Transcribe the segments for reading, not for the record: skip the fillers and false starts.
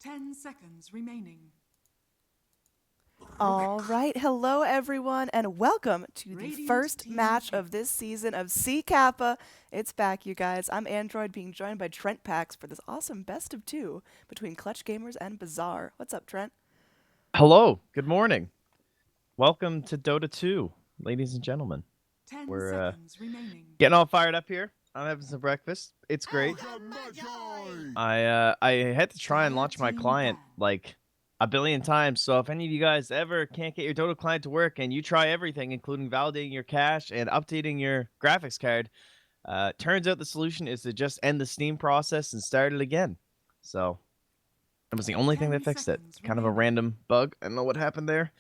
10 seconds remaining. All right, hello everyone, and welcome to the Radiant first team match win. of this season of Kappa. It's back, you guys. I'm Android, being joined by Trent Pax for this awesome best of two between Clutch Gamers and Bazaar. What's up, Trent? Hello, good morning. Welcome to Dota 2, ladies and gentlemen. 10 We're seconds remaining. getting all fired up here. I'm having some breakfast. It's great. I had to try and launch my client like a billion times. So if any of you guys ever can't get your Dota client to work and you try everything, including validating your cache and updating your graphics card, turns out the solution is to just end the Steam process and start it again. So that was the only thing that 10 fixed it. seconds Kind of a remaining. random bug. I don't know what happened there.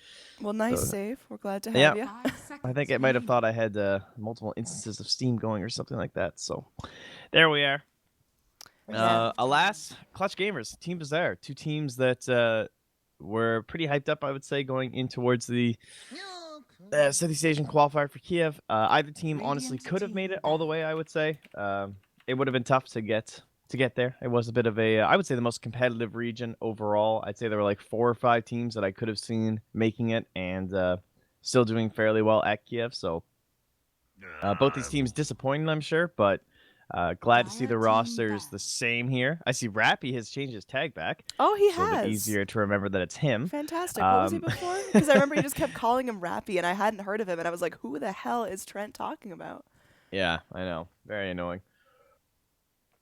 Well, nice So- save. We're glad to Yeah. have you. 5 seconds I think it might have remaining. thought I had multiple instances of Steam going or something like that. So there we are. Alas, Clutch Gamers, Team Bazaar, two teams that were pretty hyped up, I would say, going in towards the Southeast Asian qualifier for Kiev. Either team honestly Radiant could have made team it all the way, I would say. It would have been tough to get there. It was a bit of a, I would say, the most competitive region overall. I'd say there were like 4 or 5 teams that I could have seen making it and still doing fairly well at Kiev. So both these teams disappointing, I'm sure, but glad to see the Dire team rosters back. the same here. I see Rappy has changed his tag back. Oh, he It's a little bit has. easier to remember that it's him. Fantastic. What was he Um, before? Because I remember you just kept calling him Rappy, and I hadn't heard of him, and I was like, who the hell is Trent talking about? Yeah, I know. Very annoying.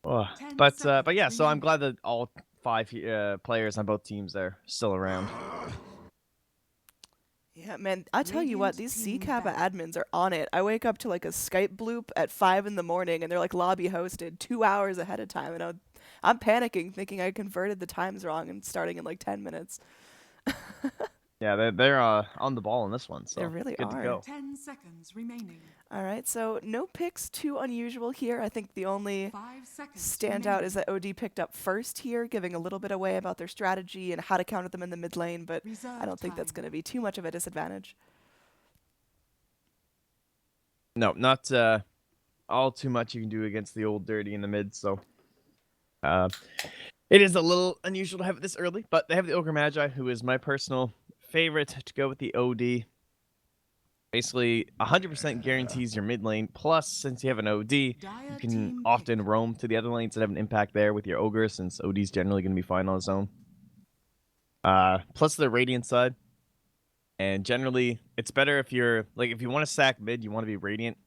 Oh, 10 but seconds yeah, so I'm remaining. glad that all 5 players on both teams are still around. Yeah, man, I tell you what, Radiant these team Kappa back. admins are on it. I wake up to like a Skype bloop at 5 in the morning, and they're like lobby hosted 2 hours ahead of time, and I'm panicking, thinking I converted the times wrong and starting in like 10 minutes. Yeah, they're on the ball in this one, so They really good to are. go. 10 seconds remaining. All right, so no picks too unusual here. I think the only 5 seconds standout remaining. is that OD picked up first here, giving a little bit away about their strategy and how to counter them in the mid lane, but Reserve I don't think that's time. going to be too much of a disadvantage. No, not all too much you can do against the old dirty in the mid, so it is a little unusual to have it this early, but they have the Ogre Magi, who is my personal favorite to go with the OD. Basically, 100% guarantees your mid lane, plus since you have an OD, you Dire can team often pick. roam to the other lanes and have an impact there with your Ogre, since OD's generally going to be fine on his own. Plus the Radiant side. And generally, it's better if you're, like, if you want to sack mid, you want to be Radiant,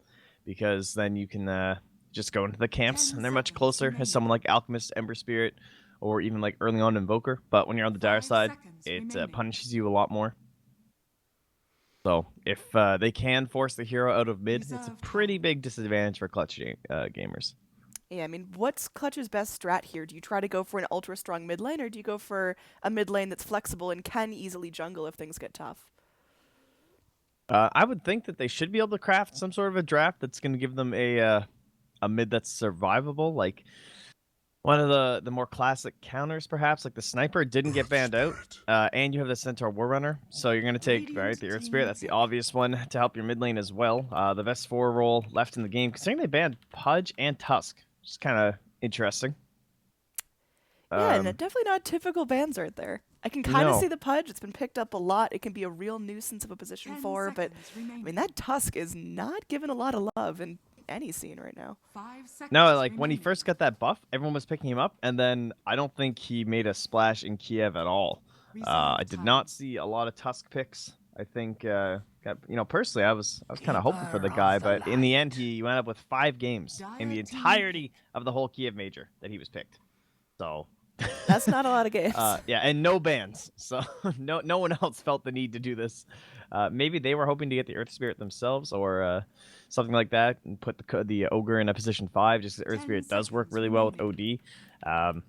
because then you can just go into the camps, 10 and they're much seconds closer remaining. as someone like Alchemist, Ember Spirit, or even like early on Invoker. But when you're on the Dire 5 side, seconds it remaining. punishes you a lot more. So if they can force the hero out of mid, it's a Reserve pretty time. big disadvantage for Clutch gamers. Yeah, I mean, what's Clutch's best strat here? Do you try to go for an ultra strong mid lane, or do you go for a mid lane that's flexible and can easily jungle if things get tough? I would think that they should be able to craft some sort of a draft that's going to give them a mid that's survivable, like one of the more classic counters, perhaps, like the Sniper didn't get banned out, and you have the Centaur Warrunner, so you're going to take Radiant the Earth team Spirit. That's the pick. obvious one to help your mid lane as well. The best 4 role left in the game, considering they banned Pudge and Tusk, which is kind of interesting. Yeah, and definitely not typical bans right there. I can kind of No. see the Pudge. It's been picked up a lot. It can be a real nuisance of a position 10 4, but seconds I remaining. mean, that Tusk is not given a lot of love in any scene right now. 5 seconds No, like when he remaining. first got that buff, everyone was picking him up, and then I don't think he made a splash in Kiev at all. Reserve I did time. not see a lot of Tusk picks. I think, personally, I was kind of hoping for the guy, but in the end, he went up with 5 games in the Dire team entirety of the whole Kiev major that he was picked. So, That's not a lot of games. yeah, and no bans. So no one else felt the need to do this. Maybe they were hoping to get the Earth Spirit themselves, or something like that, and put the Ogre in a position 5. Just 'cause Earth 10 Spirit does work seconds really well with remaining. OD.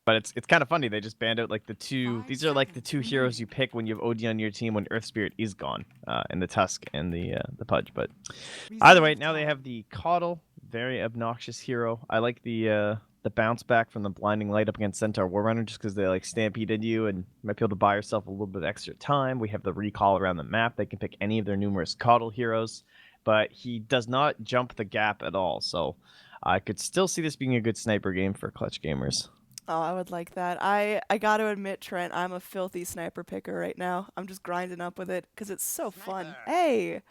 But it's kind of funny. They just banned out like the two. 5 These are like the seconds 2 heroes you remaining. pick when you have OD on your team when Earth Spirit is gone, and the Tusk and the Pudge. But either way, Reserve now they time. have the Caudle, very obnoxious hero. I like the bounce back from the blinding light up against Centaur Warrunner, just because they like stampeded you and you might be able to buy yourself a little bit extra time. We have the recall around the map. They can pick any of their numerous Caudle heroes, but he does not jump the gap at all. So I could still see this being a good sniper game for Clutch gamers. Oh, I would like that. I got to admit, Trent, I'm a filthy sniper picker right now. I'm just grinding up with it because it's so fun. Hey,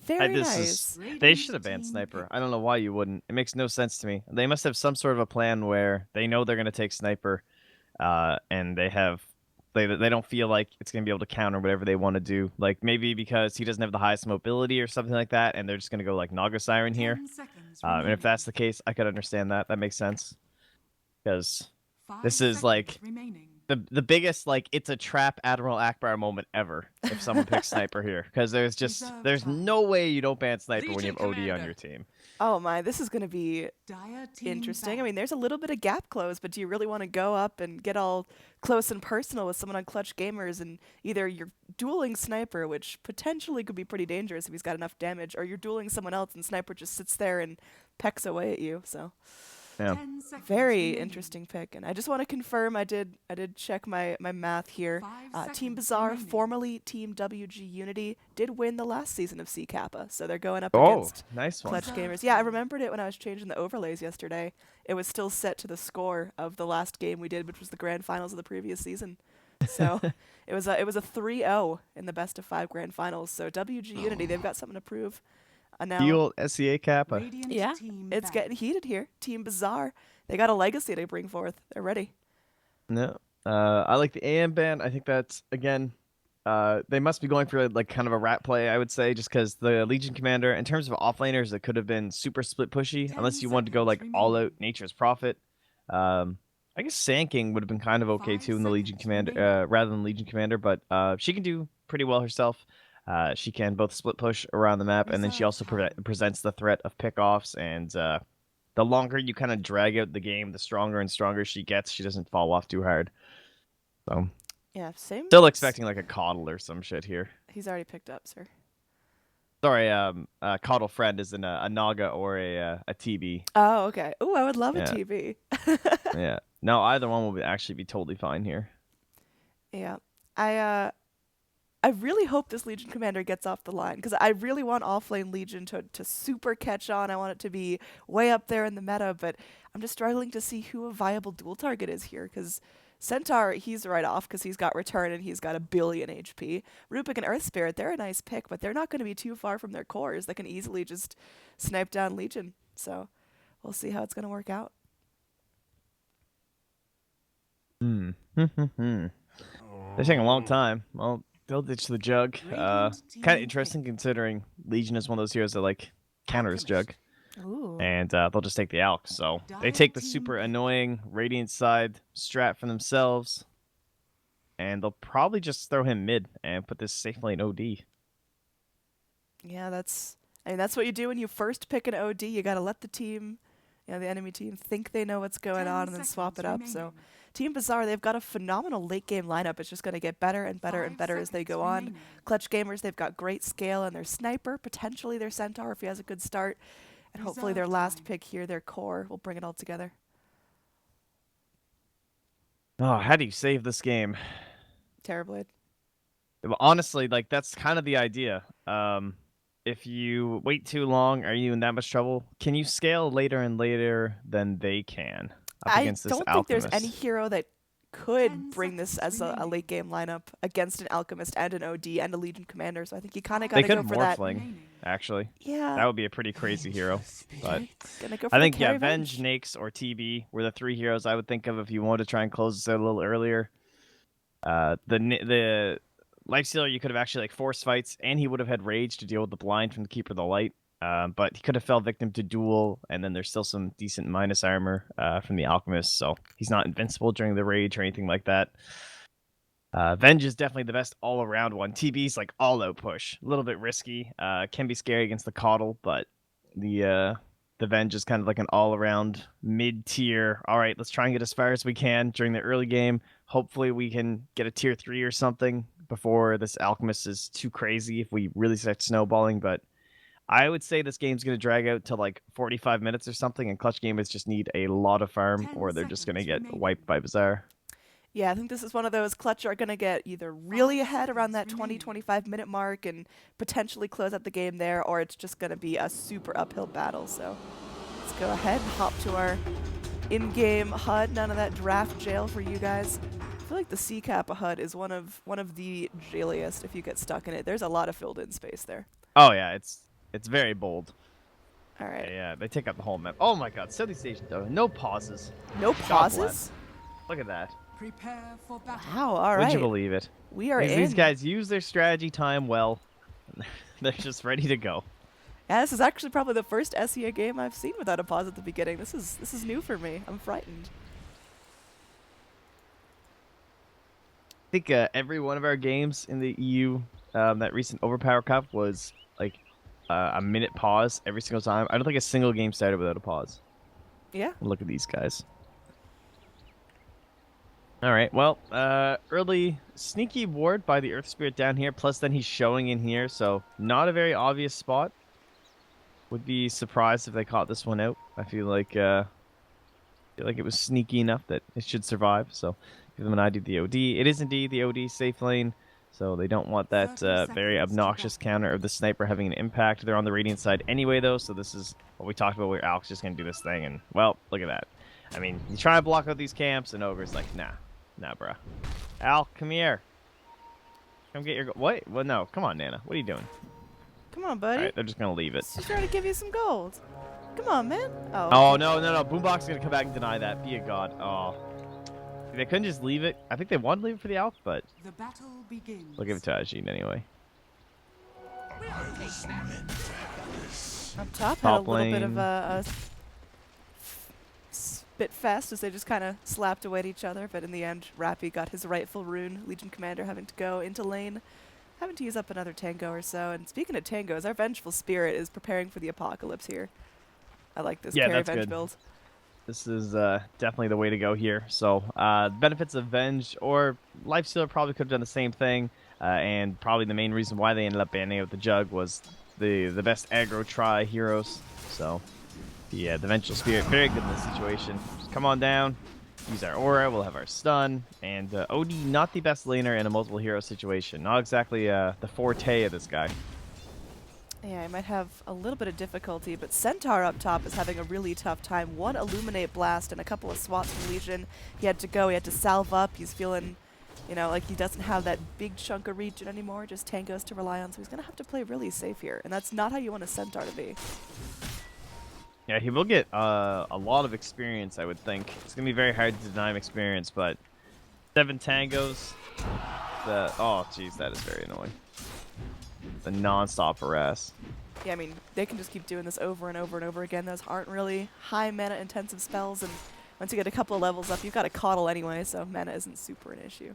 very This is nice. they should have banned sniper. I don't know why you wouldn't. It makes no sense to me. They must have some sort of a plan where they know they're gonna take sniper, and they don't feel like it's gonna be able to counter whatever they want to do. Like maybe because he doesn't have the highest mobility or something like that, and they're just gonna go like Naga Siren here. 10 seconds And if remaining. that's the case, I could understand that. That makes sense because 5 this is seconds like remaining. the biggest like it's a trap Admiral Akbar moment ever if someone picks sniper here because Reserve there's time. no way you don't ban sniper when you Legion have OD on Commander. your team. Oh my, this is going to be Dire team interesting. I back. mean, there's a little bit of gap close, but do you really want to go up and get all close and personal with someone on Clutch Gamers and either you're dueling Sniper, which potentially could be pretty dangerous if he's got enough damage, or you're dueling someone else and Sniper just sits there and pecks away at you. So Yeah. 10 seconds very remaining. interesting pick. And I just want to confirm I did check my math here. 5 Team seconds Bazaar, remaining. formerly Team WG Unity, did win the last season of C Kappa, so they're going up Oh, against nice one. Clutch Gamers. Yeah, I remembered it when I was changing the overlays yesterday. It was still set to the score of the last game we did, which was the grand finals of the previous season. So it was a 3-0 in the best of 5 grand finals. So WG Unity, they've got something to prove. Now, Deal SEA Kappa. Radiant yeah, team it's back. getting heated here. Team Bazaar, they got a legacy to bring forth. They're ready. No. I like the AM ban. I think that's again. They must be going for like kind of a rat play, I would say, just because the Legion Commander, in terms of offlaners, it could have been super split pushy, 10 unless you wanted to go like seconds all out remaining. Nature's Prophet. I guess Sanking would have been kind of okay 5 too in the Legion seconds Commander, remaining. rather than Legion Commander, but she can do pretty well herself. She can both split push around the map, and then she Reserve also time. presents the threat of pickoffs. And the longer you kind of drag out the game, the stronger and stronger she gets. She doesn't fall off too hard. So Yeah, same. still expecting like a coddle or some shit here. He's already picked up, sir. Sorry, coddle friend isn't a Naga or a TB. Oh, okay. Oh, I would love Yeah. a TV. Yeah. No, either one will actually be totally fine here. Yeah. I really hope this Legion Commander gets off the line because I really want offlane Legion to super catch on. I want it to be way up there in the meta, but I'm just struggling to see who a viable dual target is here because Centaur, he's right off because he's got Return and he's got 1 billion HP. Rupik and Earth Spirit, they're a nice pick, but they're not going to be too far from their cores. They can easily just snipe down Legion. So we'll see how it's going to work out. They're taking a long time. Well, they'll ditch the jug. Radiant team Kind of interesting considering Legion is one of those heroes that like counters jug, Ooh. and they'll just take the Alk. So they Dire take the team super pick. annoying Radiant side strat for themselves, and they'll probably just throw him mid and put this safe lane OD. Yeah, that's what you do when you first pick an OD. You got to let the team, the enemy team, think they know what's going 10 on and then swap it seconds up. So remaining. Team Bazaar, they've got a phenomenal late game lineup. It's just going to get better and better and 5 better as they seconds go on. remaining. Clutch Gamers, they've got great scale and their Sniper, potentially their Centaur if he has a good start. And hopefully their Reserve last time. pick here, their core, will bring it all together. Oh, how do you save this game? Terrorblade. Well, honestly, like that's kind of the idea. If you wait too long, are you in that much trouble? Can you scale later and later than they can up I against this don't think there's Alchemist? any hero that could 10 bring this seconds as a remaining. late game lineup against an Alchemist and an OD and a Legion Commander. So I think you kind of got They to go could for that. Morphling, Remaining. actually. Yeah. That would be a pretty crazy hero. But Gonna go for I the think carry Venge, Nakes, or TB were the 3 heroes I would think of if you wanted to try and close this out a little earlier. The Lifestealer, you could have actually like forced fights, and he would have had Rage to deal with the blind from the Keeper of the Light. But he could have fell victim to Duel, and then there's still some decent minus armor from the Alchemist, so he's not invincible during the Rage or anything like that. Venge is definitely the best all-around one. TB's like all-out push, a little bit risky. Can be scary against the Coddle, but the Venge is kind of like an all-around mid-tier. All right, let's try and get as far as we can during the early game. Hopefully we can get a tier 3 or something before this Alchemist is too crazy if we really start snowballing. But I would say this game's going to drag out to like 45 minutes or something, and Clutch Gamers just need a lot of farm 10 or they're just going to seconds get remaining. wiped by Bazaar. Yeah, I think this is one of those Clutch are going to get either really 5 ahead around that seconds 20, remaining. 25 minute mark and potentially close out the game there, or it's just going to be a super uphill battle. So let's go ahead and hop to our in-game HUD, none of that draft jail for you guys. I feel like the C Kappa HUD is one of the jailiest if you get stuck in it. There's a lot of filled-in space there. Oh yeah, it's very bold. All right. Yeah, they take up the whole map. Oh my god, Silly Station though, no pauses. No God pauses? bless. Look at that. Prepare for battle. Wow, all Would right. you believe it? We are in. These guys use their strategy time well. They're just ready to go. Yeah, this is actually probably the first SEA game I've seen without a pause at the beginning. This is new for me. I'm frightened. I think every one of our games in the EU, that recent Overpower Cup, was like a minute pause every single time. I don't think a single game started without a pause. Yeah. Look at these guys. All right, well, early sneaky ward by the Earth Spirit down here, plus then he's showing in here, so not a very obvious spot. Would be surprised if they caught this one out. I feel like it was sneaky enough that it should survive, so give them an ID the OD. It is indeed the OD safe lane, so they don't want that 30 very seconds to obnoxious go. counter of the sniper having an impact. They're on the Radiant side anyway, though, so this is what we talked about where Alex just going to do this thing, and, well, look at that. I mean, you try to block out these camps, and Ogre's like, nah. Nah, bruh. Al, come here. Come get your... What? Well, no. Come on, Nana. What are you doing? Come on, buddy. All right, they're just going to leave it. She's trying to give you some gold. Come on, man. Oh. Oh, no. Boombox is going to come back and deny that. Be a god. Oh. They couldn't just leave it. I think they wanted to leave it for the Alp, but The battle begins. we'll give it to Ajin anyway. Up top, had a Top little bit of lane. a spit fest as they just kind of slapped away at each other, but in the end, Rappy got his rightful rune. Legion Commander having to go into lane, having to use up another tango or so. And speaking of tangos, our Vengeful Spirit is preparing for the apocalypse here. I like this Yeah, carry that's Venge good. build. This is definitely the way to go here. So, benefits of Venge or Lifestealer probably could have done the same thing. And probably the main reason why they ended up banning out the Jug was the best aggro try heroes. So, yeah, the Vengeful Spirit, very good in this situation. Just come on down, use our aura, we'll have our stun. And OD, not the best laner in a multiple hero situation. Not exactly the forte of this guy. Yeah, I might have a little bit of difficulty, but Centaur up top is having a really tough time. One Illuminate Blast and a couple of swats from Legion. He had to go, he had to salve up. He's feeling, you know, like he doesn't have that big chunk of regen anymore, just tangos to rely on, so he's going to have to play really safe here. And that's not how you want a Centaur to be. Yeah, he will get a lot of experience, I would think. It's going to be very hard to deny him experience, but 7 tangos. Oh, jeez, that is very annoying. The non-stop harass. Yeah, I mean, they can just keep doing this over and over and over again. Those aren't really high mana-intensive spells, and once you get a couple of levels up, you've got a coddle anyway, so mana isn't super an issue.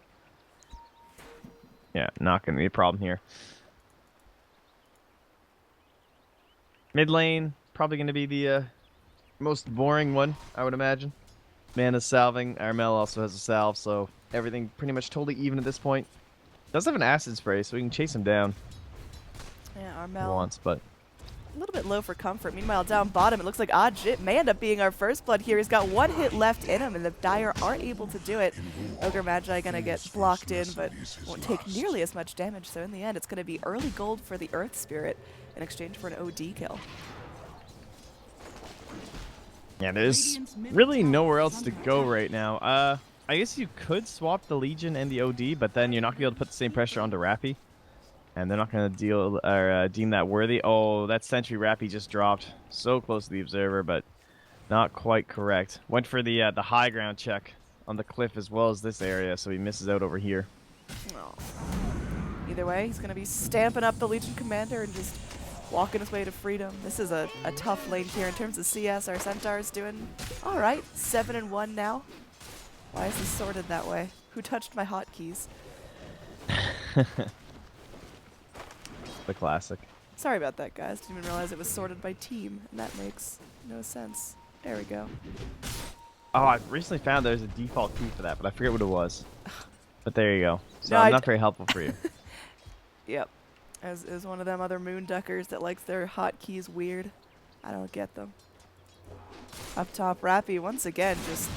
Yeah, not going to be a problem here. Mid lane, probably going to be the most boring one, I would imagine. Mana salving. Armel also has a salve, so everything pretty much totally even at this point. Does have an acid spray, so we can chase him down Yeah, if he Armel. wants, but... A little bit low for comfort. Meanwhile, down bottom, it looks like Ajit may end up being our first blood here. He's got 1 hit left in him, and the Dire aren't able to do it. Ogre Magi gonna get blocked in, but won't take nearly as much damage. So in the end, it's gonna be early gold for the Earth Spirit in exchange for an OD kill. Yeah, there's really nowhere else to go right now. I guess you could swap the Legion and the OD, but then you're not going to be able to put the same pressure onto Rappy. And they're not going to deal or deem that worthy. Oh, that Sentry Rappy just dropped so close to the Observer, but not quite correct. Went for the high ground check on the cliff as well as this area, so he misses out over here. Oh. Either way, he's gonna be stamping up the Legion Commander and just walking his way to freedom. This is a tough lane here in terms of CS. Our Centaur's doing all right. 7-1 now. Why is this sorted that way? Who touched my hotkeys? The classic. Sorry about that, guys. Didn't even realize it was sorted by team, and that makes no sense. There we go. Oh, I recently found there's a default key for that, but I forget what it was. But there you go. So No, I'm not very helpful for you. Yep. As is one of them other moonduckers that likes their hotkeys weird. I don't get them. Up top, Rappy once again just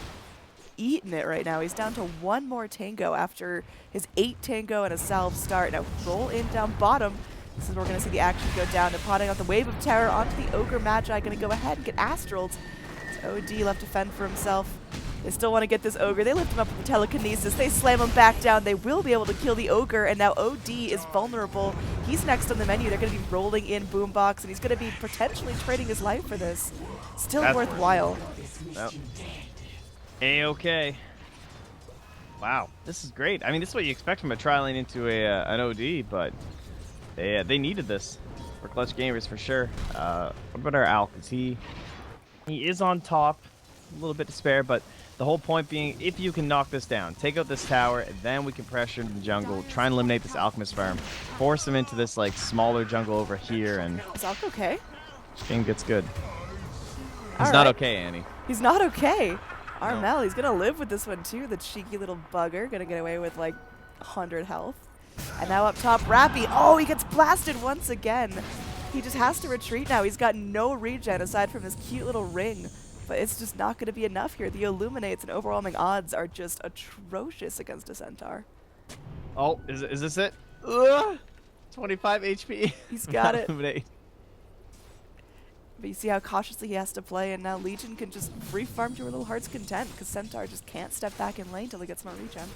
eating it right now. He's down to 1 more tango after his 8 tango and a salve start. Now roll in down bottom. This is where we're going to see the action go down. They're potting out the Wave of Terror onto the Ogre Magi. Going to go ahead and get Astrals. OD left to fend for himself. They still want to get this ogre. They lift him up with the telekinesis. They slam him back down. They will be able to kill the ogre, and now OD is vulnerable. He's next on the menu. They're going to be rolling in Boombox, and he's going to be potentially trading his life for this. Still worthwhile. Well, A-okay. Wow, this is great. I mean, this is what you expect from a tri lane into an OD, but they needed this for clutch gamers for sure. What about our Alk? He is on top, a little bit to spare, but the whole point being, if you can knock this down, take out this tower, and then we can pressure into the jungle, try and eliminate this Alchemist farm, force him into this like smaller jungle over here, and Is Alk okay? game gets good. He's All not right. okay, Annie. He's not okay. Armel, No. he's gonna live with this one too. The cheeky little bugger, gonna get away with like 100 health. And now up top, Rappy. Oh, he gets blasted once again. He just has to retreat now. He's got no regen aside from this cute little ring. But it's just not gonna be enough here. The Illuminates and overwhelming odds are just atrocious against a Centaur. Oh, is this it? Ugh! 25 HP. He's got it. Illuminate. But you see how cautiously he has to play, and now Legion can just free farm to her little heart's content because Centaur just can't step back in lane till he gets more regen.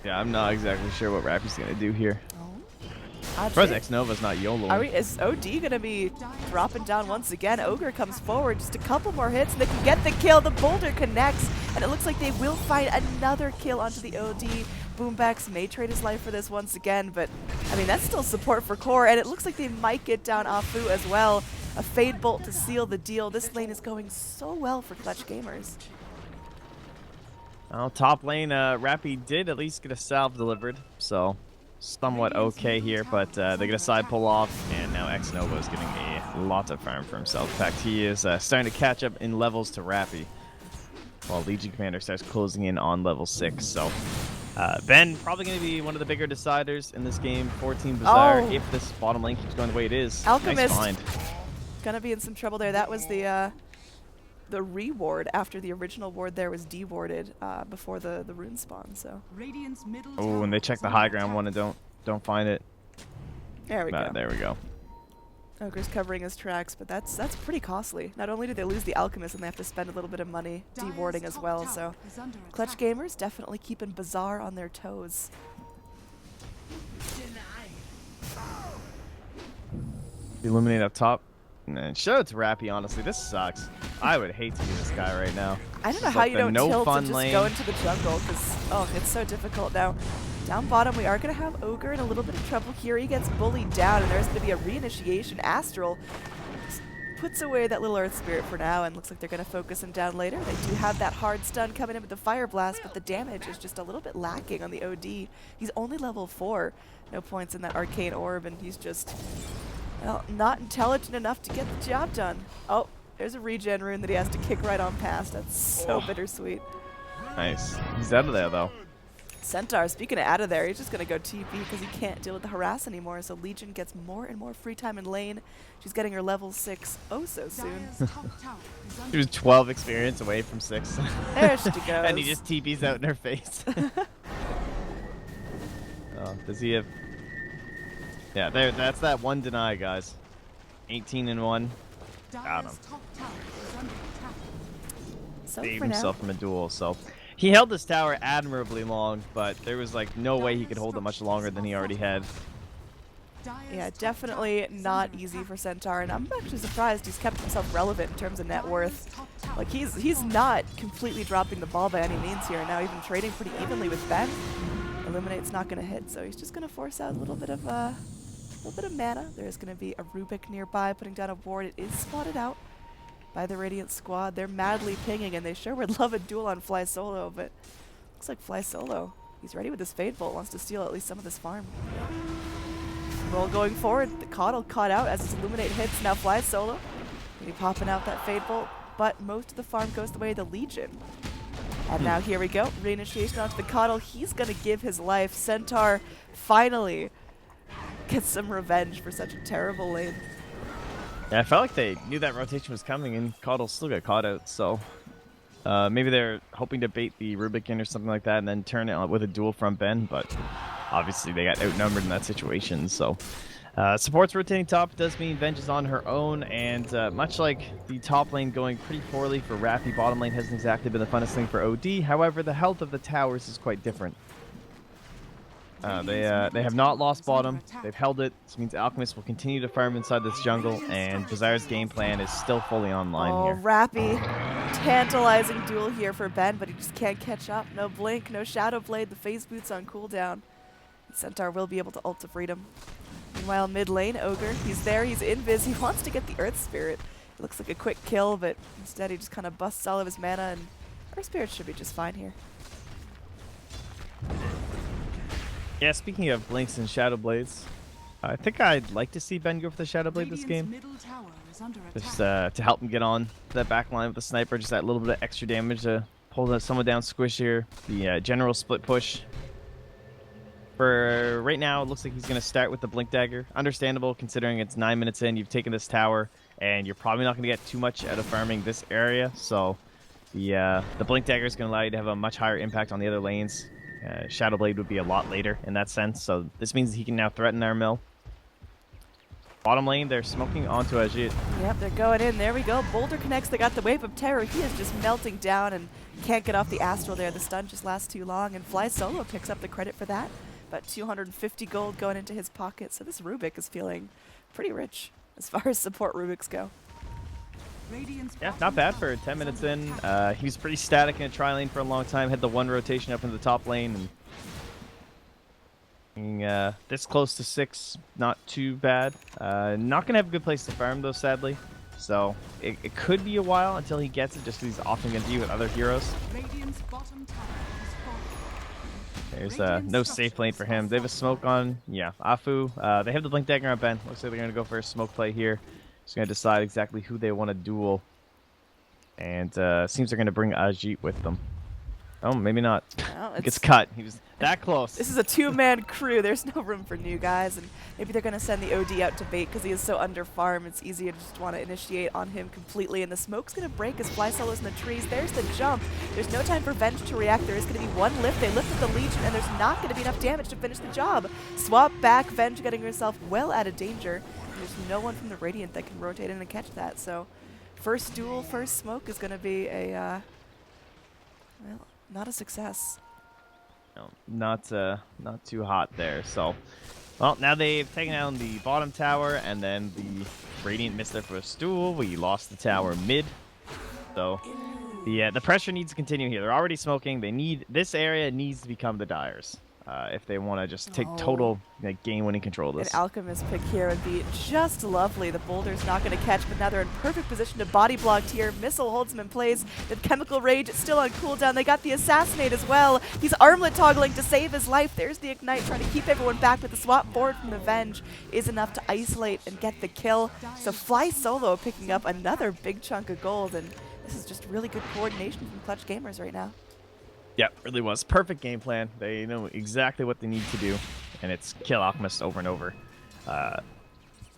Yeah, I'm not exactly sure what Rappy's gonna do here. Odd As far as shit. X-Nova's not YOLO. Is OD gonna be dropping down once again? Ogre comes forward, just a couple more hits, and they can get the kill. The boulder connects, and it looks like they will find another kill onto the OD. Boombox may trade his life for this once again, but I mean that's still support for core, and it looks like they might get down Afu as well. A Fade Bolt to seal the deal. This lane is going so well for clutch gamers. Well, top lane, Rappy did at least get a salve delivered, so somewhat okay here, but they get a side pull off, and now X-Nova is getting a lot of farm for himself. In fact, he is starting to catch up in levels to Rappy, while Legion Commander starts closing in on level 6. So Ben probably going to be one of the bigger deciders in this game for Team Bazaar if this bottom lane keeps going the way it is. Alchemist. Nice find. Gonna be in some trouble there. That was the reward after the original ward there was dewarded before the rune spawn. So Radiant's middle Oh, and they check the high ground one and don't find it. there we go. There we go. Ogre's covering his tracks, but that's pretty costly. Not only do they lose the Alchemist, and they have to spend a little bit of money dewarding as well. So clutch gamers definitely keeping Bazaar on their toes. Illuminate up top. And shout out to Rappy, honestly. This sucks. I would hate to be this guy right now. I don't know This is how like you the don't no tilt fun and just lane. go into the jungle, because it's so difficult now. Down bottom, we are going to have Ogre in a little bit of trouble here. He gets bullied down, and there's going to be a reinitiation. Astral puts away that little Earth Spirit for now, and looks like they're going to focus him down later. They do have that hard stun coming in with the Fire Blast, but the damage is just a little bit lacking on the OD. He's only level 4. No points in that Arcane Orb, and he's just, well, not intelligent enough to get the job done. Oh, there's a regen rune that he has to kick right on past. That's so bittersweet. Nice. He's out of there, though. Centaur, speaking of out of there, he's just going to go TP because he can't deal with the harass anymore. So Legion gets more and more free time in lane. She's getting her level 6 oh so soon. He was 12 experience away from 6. There she goes. And he just TP's out in her face. Oh, does he have... Yeah, there. That's that one deny, guys. 18 and 1. Got him. So Saved for now, himself from a duel, so... He held this tower admirably long, but there was like no way he could hold it much longer than he already had. yeah, definitely not easy for Centaur, and I'm actually surprised he's kept himself relevant in terms of net worth. Like he's not completely dropping the ball by any means here. Now even trading pretty evenly with Ben. Illuminate's not going to hit, so he's just going to force out a little bit of mana. There's going to be a Rubik nearby, putting down a ward. It is spotted out by the Radiant squad. They're madly pinging, and they sure would love a duel on Fly Solo, but looks like Fly Solo, he's ready with his Fade Bolt, wants to steal at least some of this farm. Roll going forward, the Coddle caught out as his Illuminate hits. Now Fly Solo, maybe popping out that Fade Bolt, but most of the farm goes the way of the Legion. And now here we go, reinitiation onto the Coddle. He's going to give his life. Centaur finally gets some revenge for such a terrible lane. Yeah, I felt like they knew that rotation was coming, and Coddle still got caught out, so... maybe they're hoping to bait the Rubik in or something like that and then turn it with a duel from Ben, but obviously they got outnumbered in that situation, so... Support's rotating top does mean Venge is on her own, and much like the top lane going pretty poorly for Rafi, bottom lane hasn't exactly been the funnest thing for OD. However, the health of the towers is quite different. They have not lost bottom. They've held it. This means Alchemist will continue to farm inside this jungle, and Bazaar's game plan is still fully online Oh, here. Rappy. Tantalizing duel here for Ben, but he just can't catch up. No Blink, no Shadow Blade, the Phase Boots on cooldown. Centaur will be able to ult to freedom. Meanwhile, mid lane, Ogre, he's there, he's invis, he wants to get the Earth Spirit. It looks like a quick kill, but instead he just kind of busts all of his mana, and Earth Spirit should be just fine here. Yeah, speaking of Blinks and Shadow Blades, I think I'd like to see Ben go for the Shadow Blade this game. Just to help him get on that back line with the sniper, just that little bit of extra damage to pull someone down squish here. The general split push. For right now, it looks like he's going to start with the Blink Dagger. Understandable, considering it's 9 minutes in, you've taken this tower, and you're probably not going to get too much out of farming this area. So the Blink Dagger is going to allow you to have a much higher impact on the other lanes. Shadow Blade would be a lot later in that sense, so this means he can now threaten our mill. Bottom lane, they're smoking onto Ajit. Yep, they're going in. There we go. Boulder connects. They got the Wave of Terror. He is just melting down and can't get off the Astral there. The stun just lasts too long, and Fly Solo picks up the credit for that. About 250 gold going into his pocket, so this Rubik is feeling pretty rich as far as support Rubiks go. Yeah, not bad for 10 minutes in. He was pretty static in a tri lane for a long time. Had the one rotation up in the top lane, and being this close to 6, not too bad. Not gonna have a good place to farm though, sadly. So it could be a while until he gets it, just because he's often gonna deal with other heroes. There's no safe lane for him. They have a smoke on, yeah, Afu. They have the Blink Dagger on Ben. Looks like they're gonna go for a smoke play here. Just gonna decide exactly who they want to duel, and seems they're gonna bring Ajit with them. Oh, maybe not. Well, Gets cut. He was that close. This is a two-man crew. There's no room for new guys, and maybe they're going to send the OD out to bait because he is so under-farm. It's easy to just want to initiate on him completely, and the smoke's going to break as Fly Solo's in the trees. There's the jump. There's no time for Venge to react. There is going to be one lift. They lifted the Legion, and there's not going to be enough damage to finish the job. Swap back. Venge getting herself well out of danger. There's no one from the Radiant that can rotate in and catch that, so first duel, first smoke is going to be a, well, not a success. No, not too hot there. So, well, now they've taken down the bottom tower, and then the Radiant missed their first duel. We lost the tower mid. So, the pressure needs to continue here. They're already smoking. They need this area needs to become the Dyers if they want to just take total game-winning control of this. An Alchemist pick here would be just lovely. The Boulder's not going to catch, but now they're in perfect position to body block here. Missile holds him in place. The Chemical Rage is still on cooldown. They got the Assassinate as well. He's armlet toggling to save his life. There's the Ignite trying to keep everyone back, but the swap forward from the Venge is enough to isolate and get the kill. So Fly Solo picking up another big chunk of gold, and this is just really good coordination from Clutch Gamers right now. Yeah, really was. Perfect game plan. They know exactly what they need to do, and it's kill Alchemist over and over.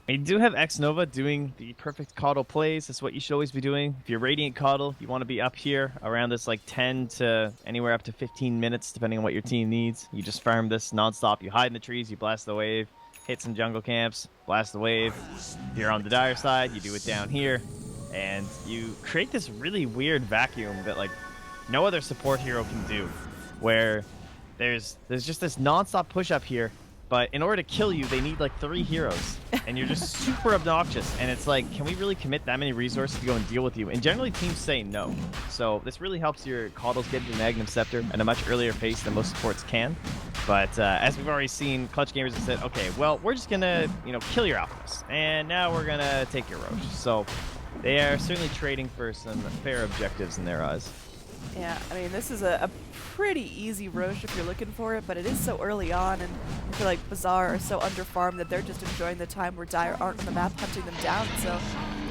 We do have X Nova doing the perfect Coddle plays. That's what you should always be doing. If you're Radiant Coddle, you want to be up here around this like 10 to anywhere up to 15 minutes, depending on what your team needs. You just farm this nonstop. You hide in the trees, you blast the wave, hit some jungle camps, blast the wave. If you're on the Dire side, you do it down here, and you create this really weird vacuum that like no other support hero can do, where there's just this non-stop push up here, but in order to kill you, they need like 3 heroes, and you're just super obnoxious, and it's like, can we really commit that many resources to go and deal with you? And generally teams say no, so this really helps your Coddles get into Magnum Scepter at a much earlier pace than most supports can. But as we've already seen, Clutch Gamers have said, okay, well, we're just gonna kill your Alchemist, and now we're gonna take your Rosh. So they are certainly trading for some fair objectives in their eyes. Yeah, I mean, this is a pretty easy Rosh if you're looking for it, but it is so early on, and I feel like Bazaar are so underfarmed that they're just enjoying the time where Dire aren't on the map hunting them down. So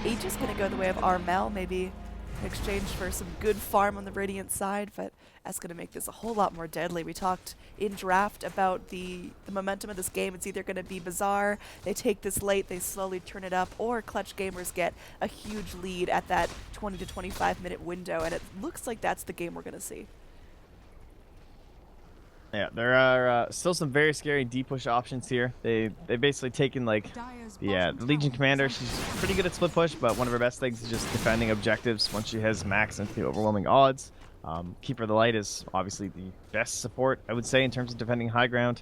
Aegis going to go the way of Armel, maybe in exchange for some good farm on the Radiant side, but that's going to make this a whole lot more deadly. We talked in draft about the momentum of this game. It's either going to be Bazaar, they take this late, they slowly turn it up, or Clutch Gamers get a huge lead at that 20 to 25 minute window, and it looks like that's the game we're going to see. Yeah, there are still some very scary deep push options here. They basically taken like the Legion Commander. She's pretty good at split push, but one of her best things is just defending objectives once she has max into the overwhelming odds. Keeper of the Light is obviously the best support, I would say, in terms of defending high ground.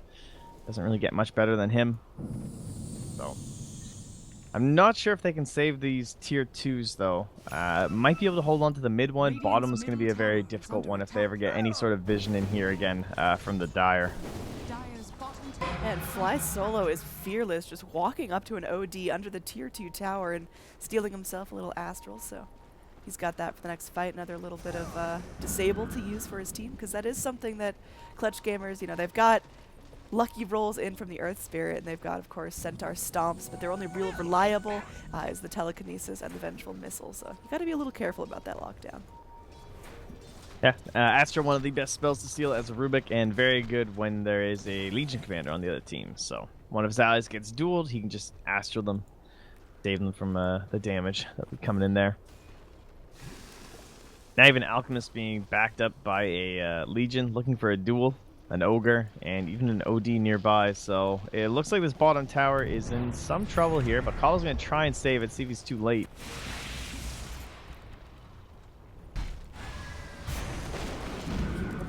Doesn't really get much better than him. So I'm not sure if they can save these tier 2s, though. Might be able to hold on to the mid one. Bottom is going to be a very difficult one if they ever get any sort of vision in here again from the Dire. And Fly Solo is fearless, just walking up to an OD under the tier 2 tower and stealing himself a little Astral, so he's got that for the next fight. Another little bit of disable to use for his team, because that is something that Clutch Gamers, you know, they've got lucky rolls in from the Earth Spirit, and they've got, of course, Centaur Stomps, but their only real reliable is the Telekinesis and the Vengeful Missile, so you gotta be a little careful about that lockdown. Yeah, Astra, one of the best spells to steal as a Rubik, and very good when there is a Legion Commander on the other team. So one of his allies gets dueled, he can just Astral them, save them from the damage that would be coming in there. Now even Alchemist being backed up by a Legion looking for a duel, an Ogre, and even an OD nearby. So it looks like this bottom tower is in some trouble here, but Kalo's going to try and save it, see if he's too late.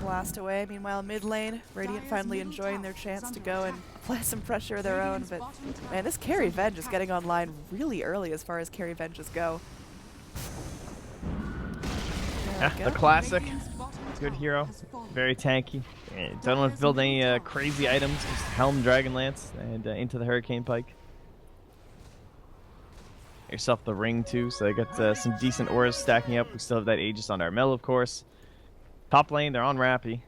Blast away. Meanwhile, mid lane, Radiant finally enjoying their chance to go and apply some pressure of their own, but man, this carry Venge is getting online really early as far as carry Venges go. Yeah, the classic. Good hero. Very tanky. Don't want to build any crazy items, just Helm, Dragonlance, and into the Hurricane Pike. Yourself the ring too, so they got some decent auras stacking up. We still have that Aegis on Armel, of course. Top lane, they're on Rappy.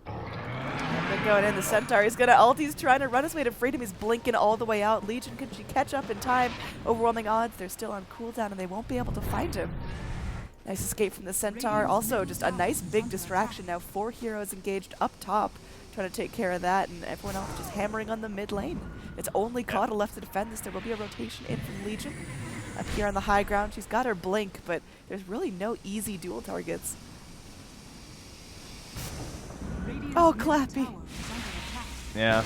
They're going in. The Centaur, he's gonna ult. He's trying to run his way to freedom. He's blinking all the way out. Legion, can she catch up in time? Overwhelming odds. They're still on cooldown, and they won't be able to find him. Nice escape from the Centaur. Also, just a nice big distraction. Now 4 heroes engaged up top, trying to take care of that, and everyone else just hammering on the mid lane. It's only Kata left to defend this. There will be a rotation in from Legion. Up here on the high ground, she's got her blink, but there's really no easy dual targets. Oh, Clappy. Yeah.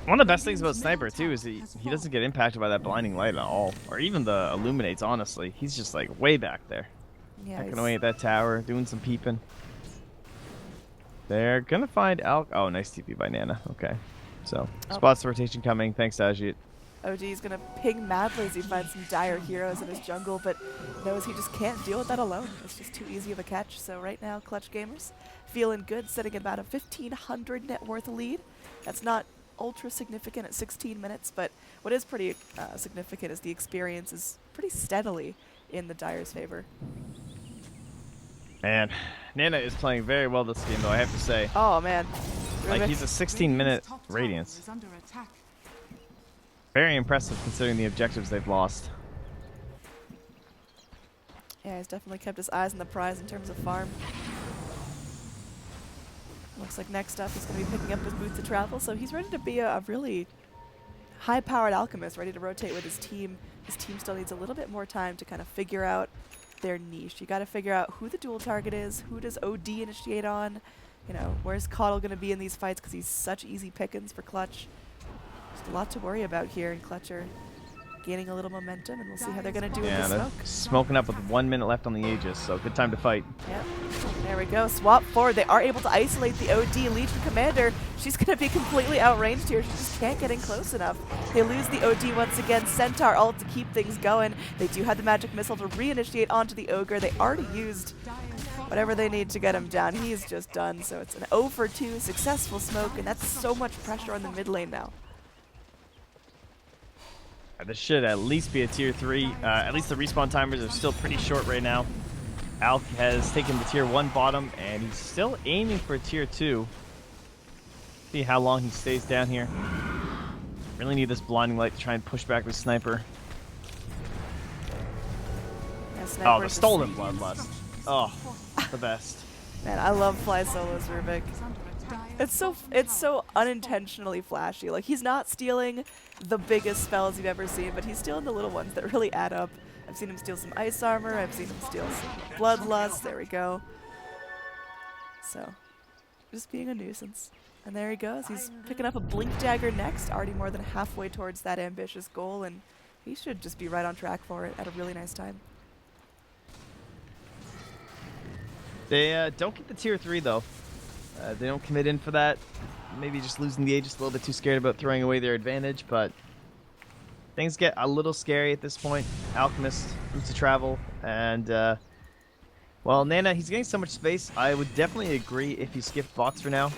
One of the best things about Sniper, too, is he doesn't get impacted by that blinding light at all. Or even the Illuminates, honestly. He's just, like, way back there. Yeah, Hacking away at that tower, doing some peeping. They're gonna find Oh, nice TP by Nana. Okay. So, spots the rotation coming. Thanks, Ajit. OG is going to ping madly as he finds some dire heroes in his jungle, but knows he just can't deal with that alone. It's just too easy of a catch. So right now, Clutch Gamers feeling good, sitting at about a 1,500 net worth lead. That's not ultra significant at 16 minutes, but what is pretty significant is the experience is pretty steadily in the Dire's favor. Man, Nana is playing very well this game, though, I have to say. Oh, man. Like, he's a 16-minute Radiance. Very impressive considering the objectives they've lost. Yeah, he's definitely kept his eyes on the prize in terms of farm. Looks like next up he's going to be picking up his boots of travel, so he's ready to be a really high-powered alchemist, ready to rotate with his team. His team still needs a little bit more time to kind of figure out their niche. You got to figure out who the dual target is, who does OD initiate on, you know, where's Caudle going to be in these fights because he's such easy pickings for Clutch. Just a lot to worry about here, and Clutch are gaining a little momentum, and we'll see how they're going to do with the smoke. Smoking up with 1 minute left on the Aegis, so good time to fight. Yep. There we go. Swap forward. They are able to isolate the OD Legion Commander. She's going to be completely outranged here. She just can't get in close enough. They lose the OD once again. Centaur ult to keep things going. They do have the magic missile to reinitiate onto the Ogre. They already used whatever they need to get him down. He is just done. So it's an 0 for 2 successful smoke, and that's so much pressure on the mid lane now. This should at least be a tier 3. At least the respawn timers are still pretty short right now. Alk has taken the tier 1 bottom, and he's still aiming for tier 2. See how long he stays down here. Really need this blinding light to try and push back the Sniper. Yeah, oh, the stolen bloodlust. Oh, the best. Man, I love Fly Solo's Rubik. It's so unintentionally flashy. Like, he's not stealing the biggest spells you've ever seen, but he's stealing the little ones that really add up. I've seen him steal some ice armor. I've seen him steal some bloodlust. There we go. So, Just being a nuisance. And there he goes. He's picking up a blink dagger next, already more than halfway towards that ambitious goal, and he should just be right on track for it at a really nice time. They don't get the tier 3 though. They don't commit in for that. Maybe just losing the Aegis, a little bit too scared about throwing away their advantage, but things get a little scary at this point. Alchemist needs to travel, and well, Nana, he's getting so much space. I would definitely agree if he skipped bots for now.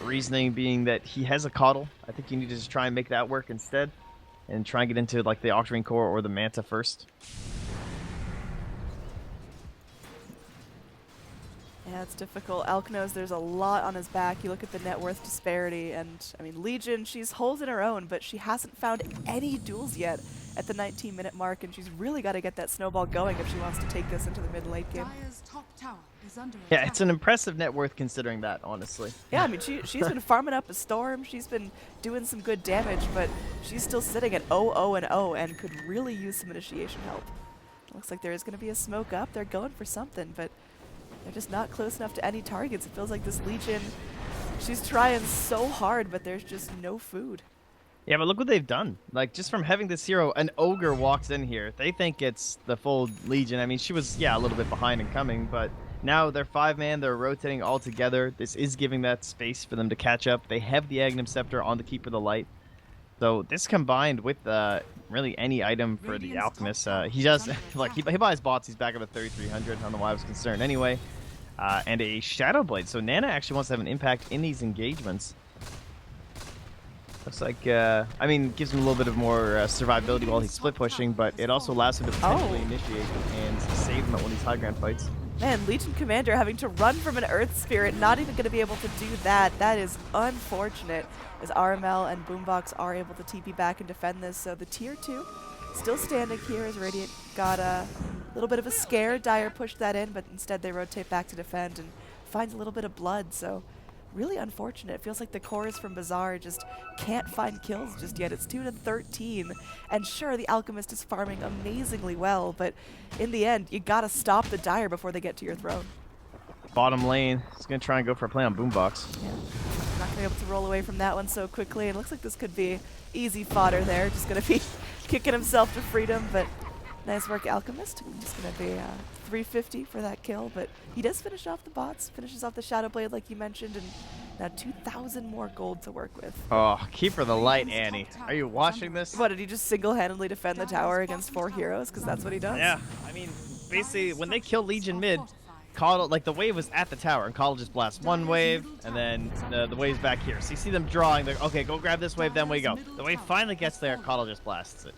Reasoning being that he has a coddle. I think you need to just try and make that work instead, and try and get into like the Octarine Core or the Manta first. Yeah, it's difficult. Alk knows there's a lot on his back. You look at the net worth disparity, and I mean, Legion, she's holding her own, but she hasn't found any duels yet at the 19-minute mark, and she's really got to get that snowball going if she wants to take this into the mid-late game. Dire's top tower is under Yeah, attack. it's an impressive net worth considering that, honestly. Yeah, I mean, she's been farming up a storm. She's been doing some good damage, but she's still sitting at 0-0-0 and could really use some initiation help. Looks like there is going to be a smoke up. They're going for something, but they're just not close enough to any targets. It feels like this Legion, she's trying so hard, but there's just no food. Yeah, but look what they've done. Like, just from having this hero, an ogre walks in here. They think it's the full Legion. I mean, she was, yeah, a little bit behind in coming, but now they're 5-man. They're rotating all together. This is giving that space for them to catch up. They have the Aghanim Scepter on the Keeper of the Light. So this combined with really any item for the Alchemist, he does, like, he buys bots. He's back up at 3,300. I don't know why I was concerned anyway. And a Shadow Blade. So Nana actually wants to have an impact in these engagements. Looks like, I mean, gives him a little bit of more survivability while he's split pushing, but it also allows him to potentially initiate and save him at one of these high ground fights. Man, Legion Commander having to run from an Earth Spirit, not even going to be able to do that. That is unfortunate, as RML and Boombox are able to TP back and defend this. So the tier 2 still standing here as Radiant got a little bit of a scare. Dire pushed that in, but instead they rotate back to defend and finds a little bit of blood. So really unfortunate. It feels like the cores from Bazaar just can't find kills just yet. It's 2-13, and sure, the Alchemist is farming amazingly well, but in the end, you gotta stop the Dire before they get to your throne. Bottom lane, he's going to try and go for a play on Boombox. Yeah, not gonna be able to roll away from that one so quickly, and it looks like this could be easy fodder there. Just gonna be kicking himself to freedom, but nice work, Alchemist. Just gonna be 350 for that kill, but he does finish off the bots, finishes off the Shadow Blade like you mentioned, and now 2,000 more gold to work with. Oh, Keeper of the Light, Annie. Are you watching this? What, did he just single-handedly defend the tower against 4 heroes? Because that's what he does. Yeah, I mean, basically, when they kill Legion mid, Caudle, like, the wave was at the tower, and Caudle just blasts one wave, and then the wave's back here. So you see them drawing, they're, okay, go grab this wave, then we go. The wave finally gets there, Caudle just blasts it.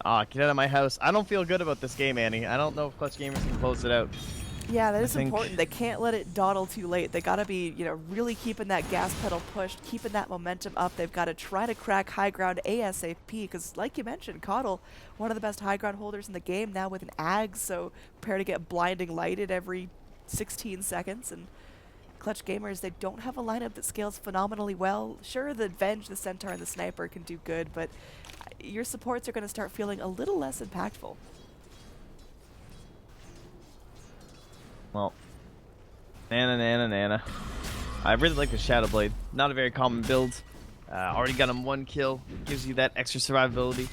Ah, get out of my house. I don't feel good about this game, Annie. I don't know if Clutch Gamers can close it out. Yeah, that is important. They can't let it dawdle too late. They gotta be, really keeping that gas pedal pushed, keeping that momentum up. They've got to try to crack high ground ASAP, because like you mentioned, Caudle, one of the best high ground holders in the game now with an Ag, so prepare to get blinding lighted every 16 seconds. And Clutch Gamers, they don't have a lineup that scales phenomenally well. Sure, the Venge, the Centaur, and the Sniper can do good, but your supports are going to start feeling a little less impactful. Well, Nana. I really like the Shadow Blade. Not a very common build. Already got him 1 kill. Gives you that extra survivability.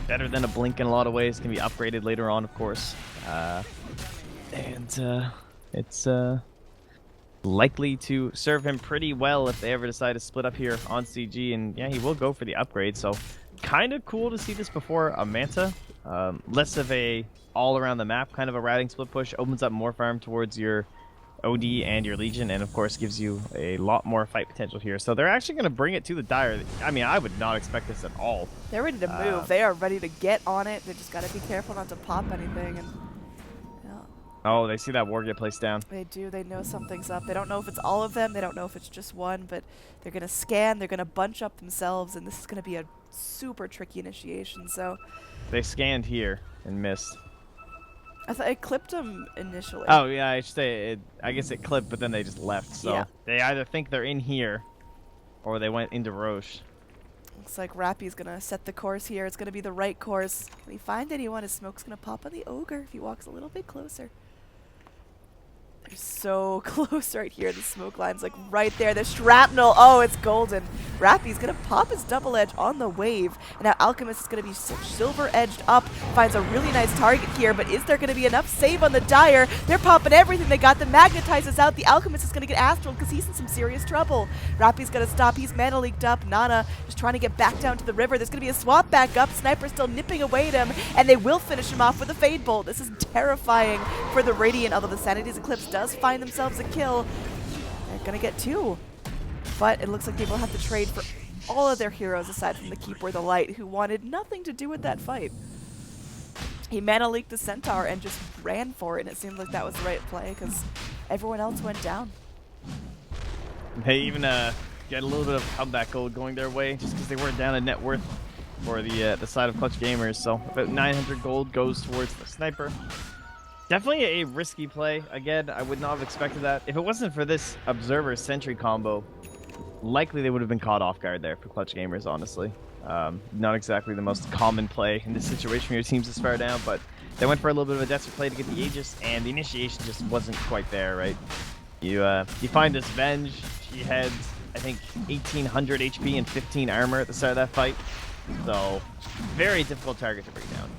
Better than a Blink in a lot of ways. Can be upgraded later on, of course. It's likely to serve him pretty well if they ever decide to split up here on CG. And yeah, he will go for the upgrade. So kind of cool to see this before a Manta. Less of a all around the map kind of a routing split push. Opens up more farm towards your OD and your Legion, and of course gives you a lot more fight potential here. So they're actually going to bring it to the Dire. I mean, I would not expect this at all. They're ready to move. They are ready to get on it. They just got to be careful not to pop anything. And oh, they see that war get placed down. they do. They know something's up. They don't know if it's all of them. They don't know if it's just one, but they're going to scan. They're going to bunch up themselves, and this is going to be a super tricky initiation. So They scanned here and missed. I thought I clipped them initially. Oh, yeah, I should say, I guess it clipped, but then they just left. So Yeah. they either think they're in here, or they went into Rosh. Looks like Rappy's going to set the course here. It's going to be the right course. When he finds anyone, his smoke's going to pop on the Ogre if he walks a little bit closer. There's so close right here. The smoke line's like right there. The shrapnel, oh, it's golden. Rappy's gonna pop his double edge on the wave. And now Alchemist is gonna be silver edged up. Finds a really nice target here, but is there gonna be enough save on the Dire? They're popping everything they got. The Magnetizes out. The Alchemist is gonna get astral because he's in some serious trouble. Rappy's gonna stop. He's mana leaked up. Nana just trying to get back down to the river. There's gonna be a swap back up. Sniper still nipping away at him, and they will finish him off with a Fade Bolt. This is terrifying for the Radiant, although the Sanity's Eclipse does find themselves a kill. They're gonna get 2. But it looks like they will have to trade for all of their heroes aside from the Keeper the Light, who wanted nothing to do with that fight. He mana leaked the Centaur and just ran for it, and it seemed like that was the right play because everyone else went down. They even get a little bit of comeback gold going their way just because they weren't down in net worth for the side of Clutch Gamers. So about 900 gold goes towards the Sniper. Definitely a risky play. Again, I would not have expected that. If it wasn't for this Observer Sentry combo, likely they would have been caught off guard there for Clutch Gamers, honestly. Not exactly the most common play in this situation when your team's this far down, but they went for a little bit of a desperate play to get the Aegis, and the initiation just wasn't quite there, right? You find this Venge. She had, I think, 1800 HP and 15 armor at the start of that fight. So, very difficult target to bring down.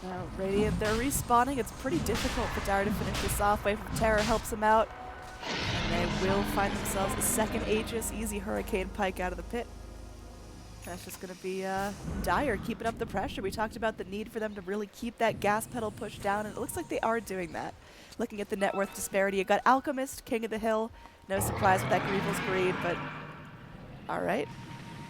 Now, Radiant, they're respawning. It's pretty difficult for Dire to finish this off. Wave of Terror helps them out. And they will find themselves a second Aegis. Easy Hurricane Pike out of the pit. That's just going to be Dire keeping up the pressure. We talked about the need for them to really keep that gas pedal pushed down, and it looks like they are doing that. Looking at the net worth disparity, you got Alchemist, King of the Hill. No surprise with that Grievel's Greed, but all right.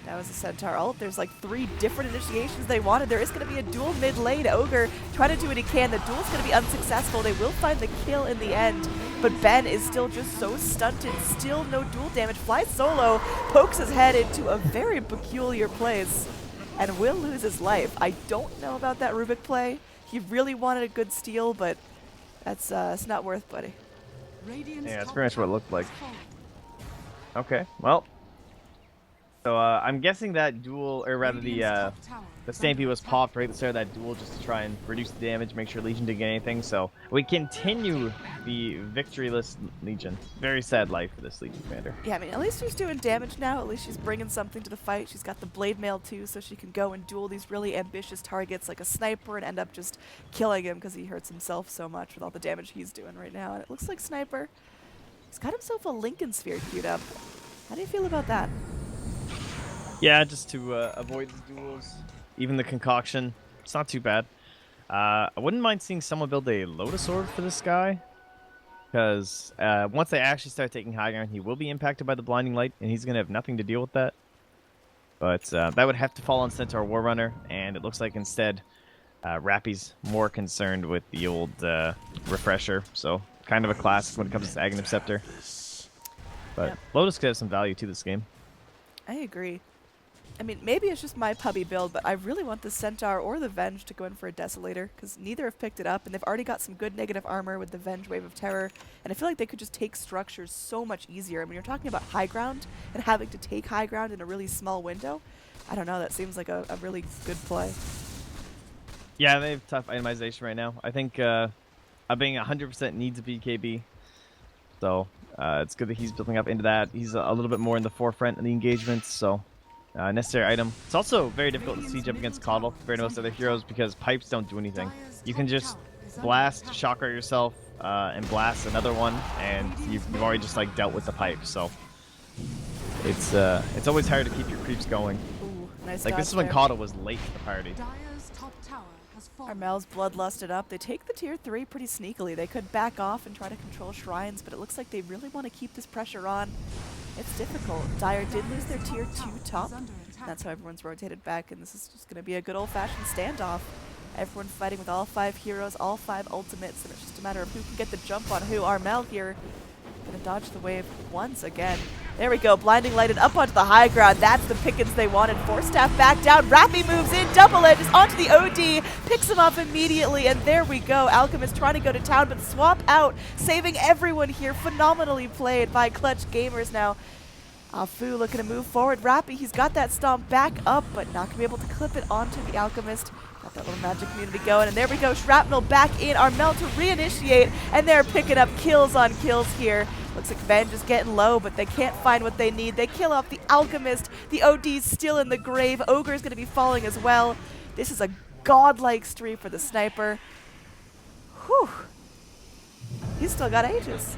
That was a Centaur ult. There's like 3 different initiations they wanted. There is going to be a dual mid lane. Ogre trying to do what he can. The duel's going to be unsuccessful. They will find the kill in the end, but Ben is still just so stunted. Still no duel damage. Flies solo, pokes his head into a very peculiar place, and will lose his life. I don't know about that Rubik play. He really wanted a good steal, but that's it's not worth, buddy. Radiant's Yeah, that's top pretty much what it tower looked like. has fallen. Okay, well. So I'm guessing that duel, or rather Radiant's top tower the is Stampede under was attack. popped right at the start of that duel just to try and reduce the damage, make sure Legion didn't get anything. So we continue the victoryless Legion. Very sad life for this Legion commander. Yeah, I mean, at least she's doing damage now. At least she's bringing something to the fight. She's got the blade mail too, so she can go and duel these really ambitious targets like a sniper and end up just killing him because he hurts himself so much with all the damage he's doing right now. And it looks like Sniper, he's got himself a Lincoln Sphere queued up. How do you feel about that? Yeah, just to avoid the duels, even the concoction, it's not too bad. I wouldn't mind seeing someone build a Lotus Orb for this guy, because once they actually start taking high ground, he will be impacted by the Blinding Light, and he's going to have nothing to deal with that. But that would have to fall on Centaur Warrunner, and it looks like instead Rappy's more concerned with the old Refresher, so kind of a classic when it comes to Aghanim Scepter. But Yep. Lotus could have some value to this game. I agree. I mean, maybe it's just my pubby build, but I really want the Centaur or the Venge to go in for a Desolator, because neither have picked it up, and they've already got some good negative armor with the Venge Wave of Terror, and I feel like they could just take structures so much easier. I mean, you're talking about high ground, and having to take high ground in a really small window. I don't know, that seems like a really good play. Yeah, they have tough itemization right now. I think being 100% needs a BKB, so it's good that he's building up into that. He's a little bit more in the forefront of the engagements, so necessary item. It's also very difficult to siege up against Coddle compared to most other heroes because pipes don't do anything. You can just blast, chakra yourself, and blast another one, and you've already just like dealt with the pipe. So it's always hard to keep your creeps going. Ooh, nice Like dodge this is when there. Coddle was late to the party. Dire's top tower has fallen. Armel's bloodlusted up. They take the tier 3 pretty sneakily. They could back off and try to control shrines, but it looks like they really want to keep this pressure on. It's difficult. Dire did lose their tier 2 top. That's how everyone's rotated back, and this is just going to be a good old-fashioned standoff. Everyone fighting with all 5 heroes, all 5 ultimates, and it's just a matter of who can get the jump on who. Armel here going to dodge the wave once again. There we go, blinding light and up onto the high ground. That's the pickings they wanted. Force staff back down. Rappy moves in, double edges onto the OD, picks him off immediately, and there we go. Alchemist trying to go to town, but swap out, saving everyone here. Phenomenally played by Clutch Gamers now. Afu looking to move forward. Rappy, he's got that stomp back up, but not going to be able to clip it onto the Alchemist. Got that little magic community going, and there we go. Shrapnel back in. Armel to reinitiate, and they're picking up kills on kills here. Looks like Ben just getting low, but they can't find what they need. They kill off the Alchemist. The OD's still in the grave. Ogre's going to be falling as well. This is a godlike streak for the sniper. Whew. He's still got ages.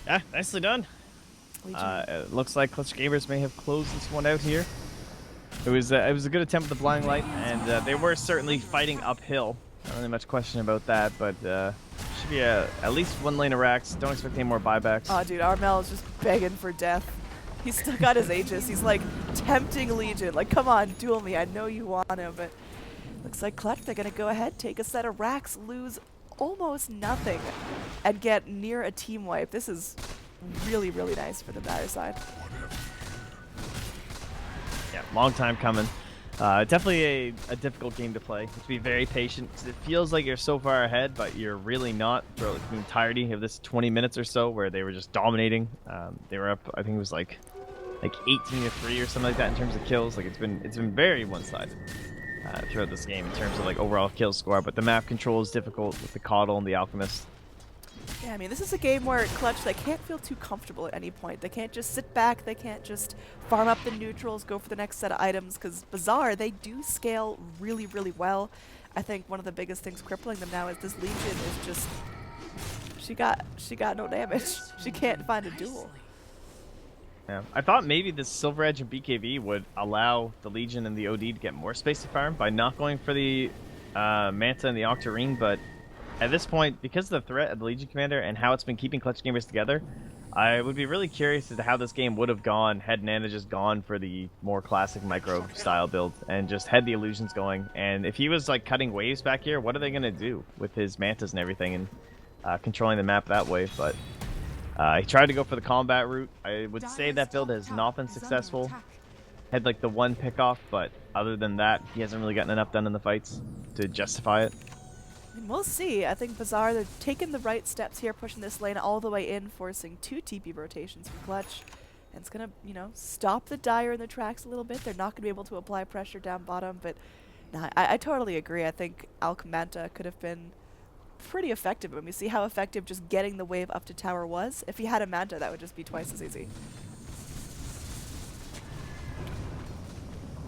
Yeah, nicely done. It looks like Clutch Gamers may have closed this one out here. It was a good attempt with the blinding light, and they were certainly fighting uphill. Not really much question about that, but should be at least one lane of racks. Don't expect any more buybacks. Oh, dude, Armel is just begging for death. He's still got his Aegis. He's like tempting Legion. Like, come on, duel me. I know you want him, but looks like Clutch, they're going to go ahead, take a set of racks, lose almost nothing, and get near a team wipe. This is really, really nice for the batter side. Yeah, long time coming. Definitely a difficult game to play. You have to be very patient because it feels like you're so far ahead, but you're really not throughout the entirety of this 20 minutes or so where they were just dominating. They were up, I think it was like 18-3 or something like that in terms of kills. Like it's been very one-sided throughout this game in terms of like overall kill score, but the map control is difficult with the Coddle and the Alchemist. Yeah, I mean, this is a game where Clutch, they can't feel too comfortable at any point. They can't just sit back. They can't just farm up the neutrals, go for the next set of items, because Bazaar, they do scale really, really well. I think one of the biggest things crippling them now is this Legion is just... She got no damage. She can't find a duel. Yeah, I thought maybe this Silver Edge and BKB would allow the Legion and the OD to get more space to farm by not going for the Manta and the Octarine, but at this point, because of the threat of the Legion Commander and how it's been keeping Clutch Gamers together, I would be really curious as to how this game would have gone had Nana just gone for the more classic micro style build and just had the illusions going. And if he was like cutting waves back here, what are they going to do with his Mantas and everything and controlling the map that way? But he tried to go for the combat route. I would say that build has not been successful. Had like the one pickoff, but other than that, he hasn't really gotten enough done in the fights to justify it. We'll see. I think Bazaar, they're taking the right steps here, pushing this lane all the way in, forcing 2 TP rotations from Clutch. And it's going to, you know, stop the Dire in the tracks a little bit. They're not going to be able to apply pressure down bottom, but nah, I totally agree. I think Alchemanta could have been pretty effective. When we see how effective just getting the wave up to tower was, if he had a Manta, that would just be twice as easy.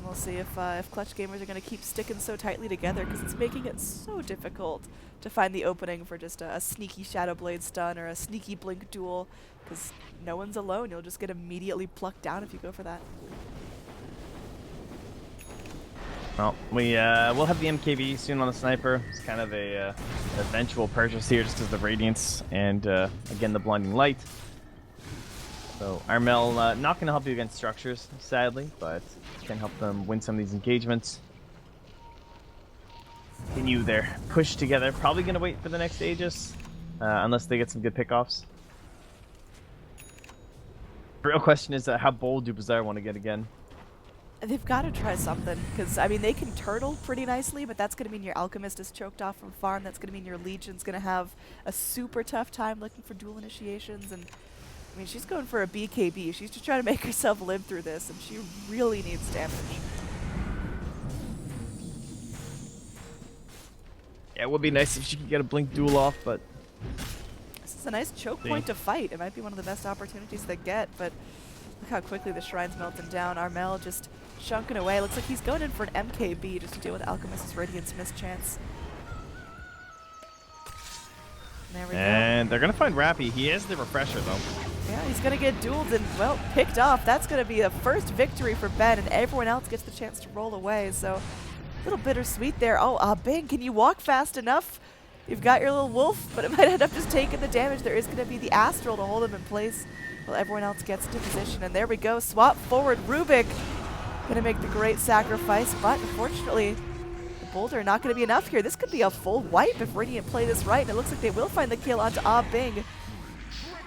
We'll see if Clutch Gamers are going to keep sticking so tightly together, because it's making it so difficult to find the opening for just a sneaky Shadow Blade stun or a sneaky Blink duel, because no one's alone. You'll just get immediately plucked down if you go for that. Well, we'll have the MKB soon on the Sniper. It's kind of a eventual purchase here just because of the Radiance and, again, the Blinding Light. So Armel not going to help you against structures, sadly, but can help them win some of these engagements. Continue their push together. Probably going to wait for the next Aegis, unless they get some good pickoffs. The real question is how bold do Bazaar want to get again? They've got to try something, because, I mean, they can turtle pretty nicely, but that's going to mean your Alchemist is choked off from farm. That's going to mean your Legion's going to have a super tough time looking for dual initiations, and I mean, she's going for a BKB. She's just trying to make herself live through this, and she really needs damage. Yeah, it would be nice if she could get a Blink duel off, but... This is a nice choke point to fight. It might be one of the best opportunities they get, but look how quickly the Shrine's melting down. Armel just chunking away. Looks like he's going in for an MKB just to deal with Alchemist's Radiance mischance. There we go. And they're going to find Rappy. He has the refresher, though. Yeah, he's going to get dueled and, well, picked off. That's going to be a first victory for Ben, and everyone else gets the chance to roll away. So, a little bittersweet there. Oh, Bing, can you walk fast enough? You've got your little wolf, but it might end up just taking the damage. There is going to be the Astral to hold him in place while everyone else gets into position. And there we go. Swap forward. Rubik going to make the great sacrifice, but unfortunately, the Boulder not going to be enough here. This could be a full wipe if Radiant play this right, and it looks like they will find the kill onto Bing.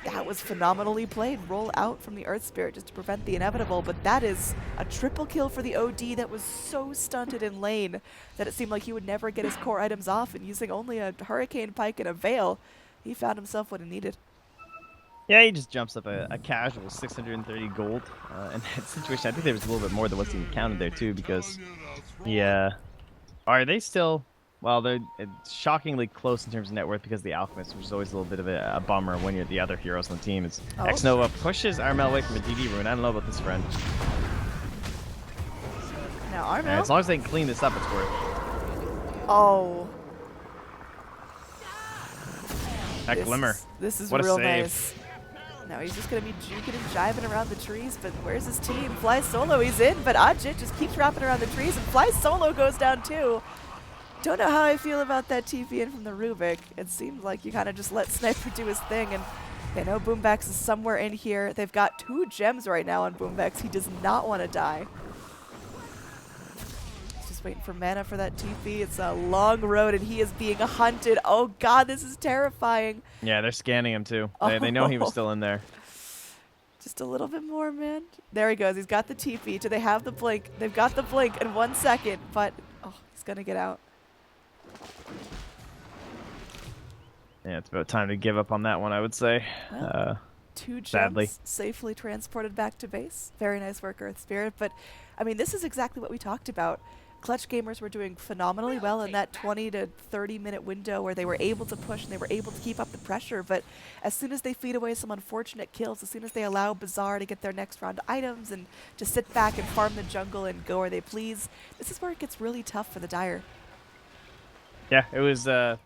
That was phenomenally played. Roll out from the Earth Spirit just to prevent the inevitable, but that is a triple kill for the OD that was so stunted in lane that it seemed like he would never get his core items off, and using only a Hurricane Pike and a Veil, he found himself what he needed. Yeah, he just jumps up a casual 630 gold in that situation. I think there was a little bit more than what's even counted there too, because yeah, are they still? Well, they're shockingly close in terms of net worth because of the Alchemist, which is always a little bit of a bummer when you're the other heroes on the team. Is Oh. X-Nova pushes Armel away from a DD rune. I don't know about this friend. Now And Armel. as long as they can clean this up, it's worth. Oh. That glimmer. This is What a real save. nice. Now he's just going to be juking and jiving around the trees, but where's his team? Fly Solo, he's in, but Ajit just keeps wrapping around the trees, and Fly Solo goes down too. Don't know how I feel about that TP in from the Rubik. It seems like you kind of just let Sniper do his thing, and they know Boombex is somewhere in here. They've got 2 gems right now on Boombex. He does not want to die. He's just waiting for mana for that TP. It's a long road, and he is being hunted. Oh god, this is terrifying. Yeah, they're scanning him too. They know he was still in there. Just a little bit more, man. There he goes. He's got the TP. Do they have the blink? They've got the blink in 1 second, but oh, he's going to get out. Yeah, it's about time to give up on that one, I would say. Well, 2 gems sadly. safely transported back to base. Very nice work, Earth Spirit. But, I mean, this is exactly what we talked about. Clutch Gamers were doing phenomenally well in that 20 to 30 minute window where they were able to push and they were able to keep up the pressure. But as soon as they feed away some unfortunate kills, as soon as they allow Bazaar to get their next round of items and to sit back and farm the jungle and go where they please, this is where it gets really tough for the Dire. Yeah, it was a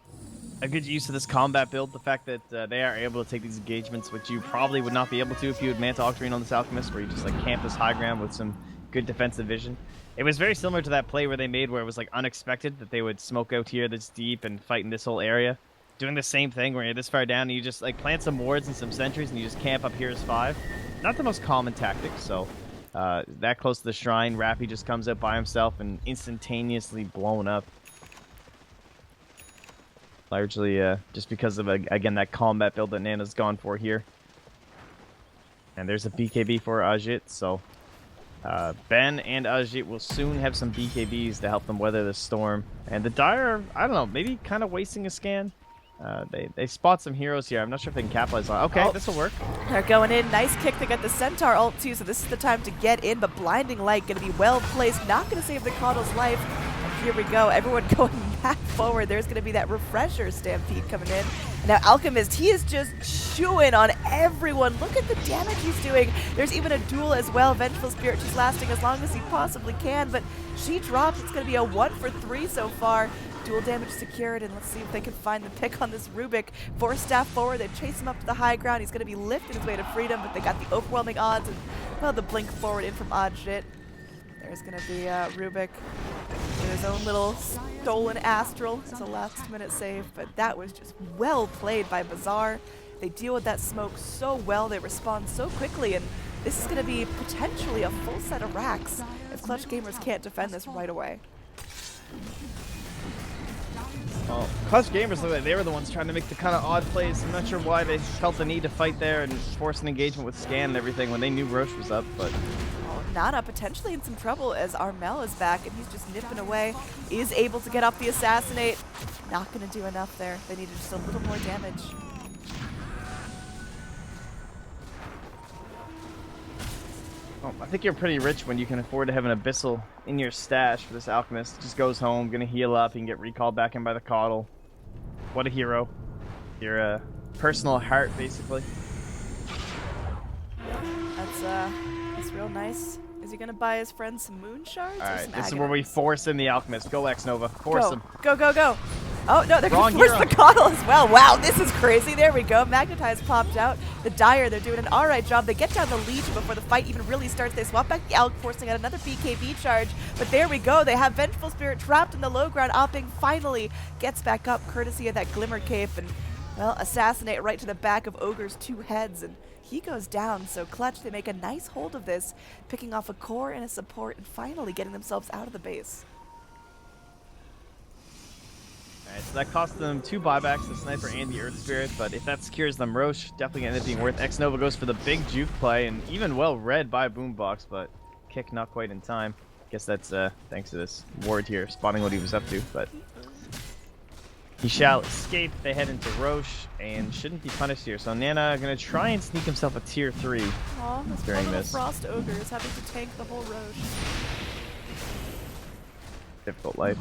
good use of this combat build. The fact that they are able to take these engagements, which you probably would not be able to if you had Manta Octarine on this Alchemist, where you just like camp this high ground with some good defensive vision. It was very similar to that play where they made where it was like unexpected that they would smoke out here this deep and fight in this whole area. Doing the same thing where you're this far down and you just like plant some wards and some sentries and you just camp up here as 5. Not the most common tactic, so that close to the shrine, Rappy just comes out by himself and instantaneously blown up. Largely just because of, again, that combat build that Nana's gone for here. And there's a BKB for Ajit, so Ben and Ajit will soon have some BKBs to help them weather the storm. And the Dire, I don't know, maybe kind of wasting a scan. They spot some heroes here. I'm not sure if they can capitalize on it. Okay, this will work. They're going in. Nice kick. They got the Centaur ult too, so this is the time to get in. But Blinding Light going to be well placed. Not going to save the Coddle's life. And here we go. Everyone going back forward. There's going to be that refresher stampede coming in. And now Alchemist, he is just chewing on everyone. Look at the damage he's doing. There's even a duel as well. Vengeful Spirit just lasting as long as he possibly can. But she drops. It's going to be a 1 for 3 so far. Dual damage secured, and let's see if they can find the pick on this Rubik. 4 staff forward, they chase him up to the high ground. He's going to be lifting his way to freedom, but they got the overwhelming odds, and well, the blink forward in from Ajit. There's going to be Rubik in his own little stolen Astral. It's a last-minute save, but that was just well played by Bazaar. They deal with that smoke so well, they respond so quickly, and this is going to be potentially a full set of racks if Clutch Gamers can't defend this right away. Well, Clutch Gamers look like they were the ones trying to make the kind of odd plays. I'm not sure why they felt the need to fight there and force an engagement with Scan and everything when they knew Rosh was up, but... Oh, Nana potentially in some trouble as Armel is back and he's just nipping away. Is able to get off the Assassinate. Not going to do enough there. They needed just a little more damage. Oh, I think you're pretty rich when you can afford to have an Abyssal in your stash for this Alchemist. Just goes home, gonna heal up, he can get recalled back in by the Coddle. What a hero. Your personal heart, basically. That's real nice. Is he gonna buy his friend some moon shards? Alright, this is where we force in the Alchemist. Go X-Nova. Force him. Go, go, go. Oh, no, they're going to Wrong force hero. the Coddle as well. Wow, this is crazy. There we go. Magnetize popped out. The Dire, they're doing an alright job. They get down the Legion before the fight even really starts. They swap back the Alch, forcing out another BKB charge. But there we go. They have Vengeful Spirit trapped in the low ground. Opping finally gets back up, courtesy of that Glimmer Cape. And, well, Assassinate right to the back of Ogre's 2 heads. And he goes down. So Clutch, they make a nice hold of this, picking off a core and a support and finally getting themselves out of the base. Alright, so that cost them 2 buybacks, the Sniper and the Earth Spirit, but if that secures them, Rosh definitely gonna end up being worth. X-Nova goes for the big juke play, and even well read by Boombox, but kick not quite in time. Guess that's thanks to this ward here, spotting what he was up to, but... He shall escape. They head into Rosh and shouldn't be punished here. So Nana gonna try and sneak himself a tier 3. Aw, this during poor little this. Frost Ogre is having to tank the whole Rosh. Difficult life.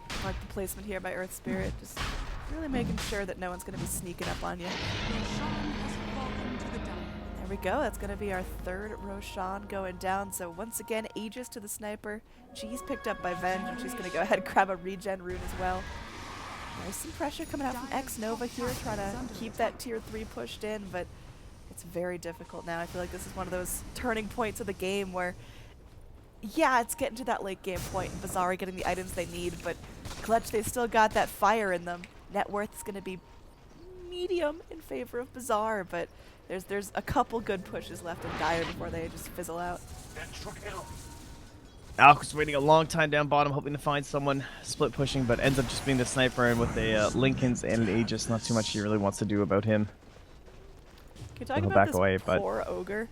I like the placement here by Earth Spirit, just really making sure that no one's going to be sneaking up on you. Roshan has fallen to the dire. There we go, that's going to be our third Roshan going down. So once again, Aegis to the sniper. She's picked up by Venge, and she's going to go ahead and grab a regen rune as well. There's some pressure coming out from X Nova here, trying to keep that tier 3 pushed in, but it's very difficult now. I feel like this is one of those turning points of the game where, yeah, it's getting to that late game point, and Bazaar getting the items they need, but Clutch, they still got that fire in them. Net worth is going to be medium in favor of Bazaar, but there's a couple good pushes left in Dire before they just fizzle out. Alk's waiting a long time down bottom, hoping to find someone split pushing, but ends up just being the sniper, and with a Lincoln's and an Aegis, not too much he really wants to do about him. Can you talk He'll about back this away, but poor Ogre?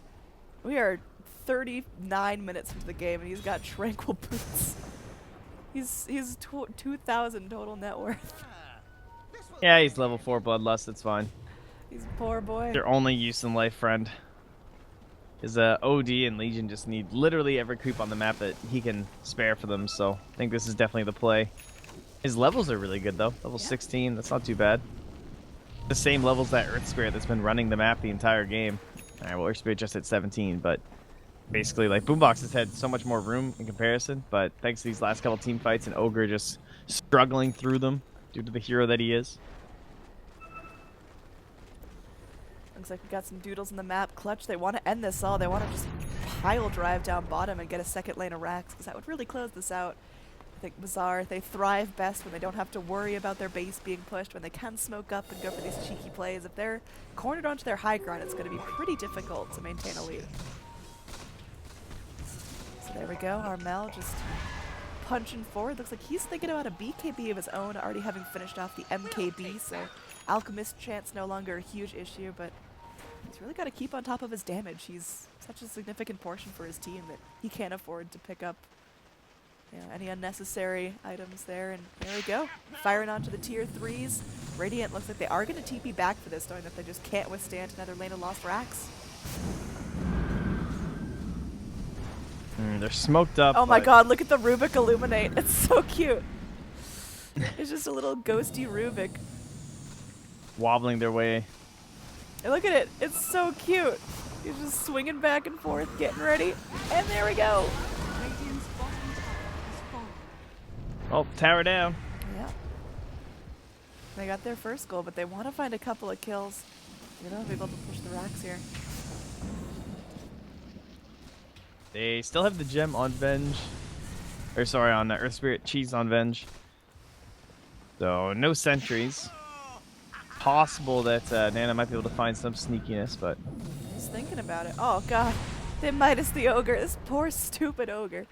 We are 39 minutes into the game, and he's got Tranquil Boots. He's 2,000 total net worth. yeah, he's level 4 Bloodlust, it's fine. He's a poor boy. Their only use in life, friend. His OD and Legion just need literally every creep on the map that he can spare for them, so I think this is definitely the play. His levels are really good, though. Level 16, that's not too bad. The same levels that Earth Spirit that's been running the map the entire game. Alright, well, Earth Spirit just hit 17, but basically, like, Boombox has had so much more room in comparison, but thanks to these last couple team fights and Ogre just struggling through them due to the hero that he is. Looks like we got some doodles in the map. Clutch, they want to end this all. They want to just pile drive down bottom and get a second lane of racks, because that would really close this out. I think Bazaar, they thrive best when they don't have to worry about their base being pushed, when they can smoke up and go for these cheeky plays. If they're cornered onto their high ground, it's going to be pretty difficult to maintain a lead. So there we go, Armel just punching forward. Looks like he's thinking about a BKB of his own, already having finished off the MKB, so Alchemist chance no longer a huge issue, but he's really got to keep on top of his damage. He's such a significant portion for his team that he can't afford to pick up, you know, any unnecessary items there. And there we go, firing onto the tier 3s. Radiant looks like they are going to TP back for this, knowing that they just can't withstand another lane of lost racks. They're smoked up. Oh my god, look at the Rubik illuminate. It's so cute. It's just a little ghosty Rubik. Wobbling their way. And look at it. It's so cute. He's just swinging back and forth, getting ready. And there we go. Radiant's bottom tower has fallen. Oh, tower down. Yeah. They got their first goal, but they want to find a couple of kills. You know, be able to push the racks here. They still have the gem on Venge. Or sorry, on Earth Spirit Cheese on Venge. So, no sentries. Possible that Nana might be able to find some sneakiness, but He's thinking about it. Oh god. They Midas the Ogre. This poor stupid Ogre.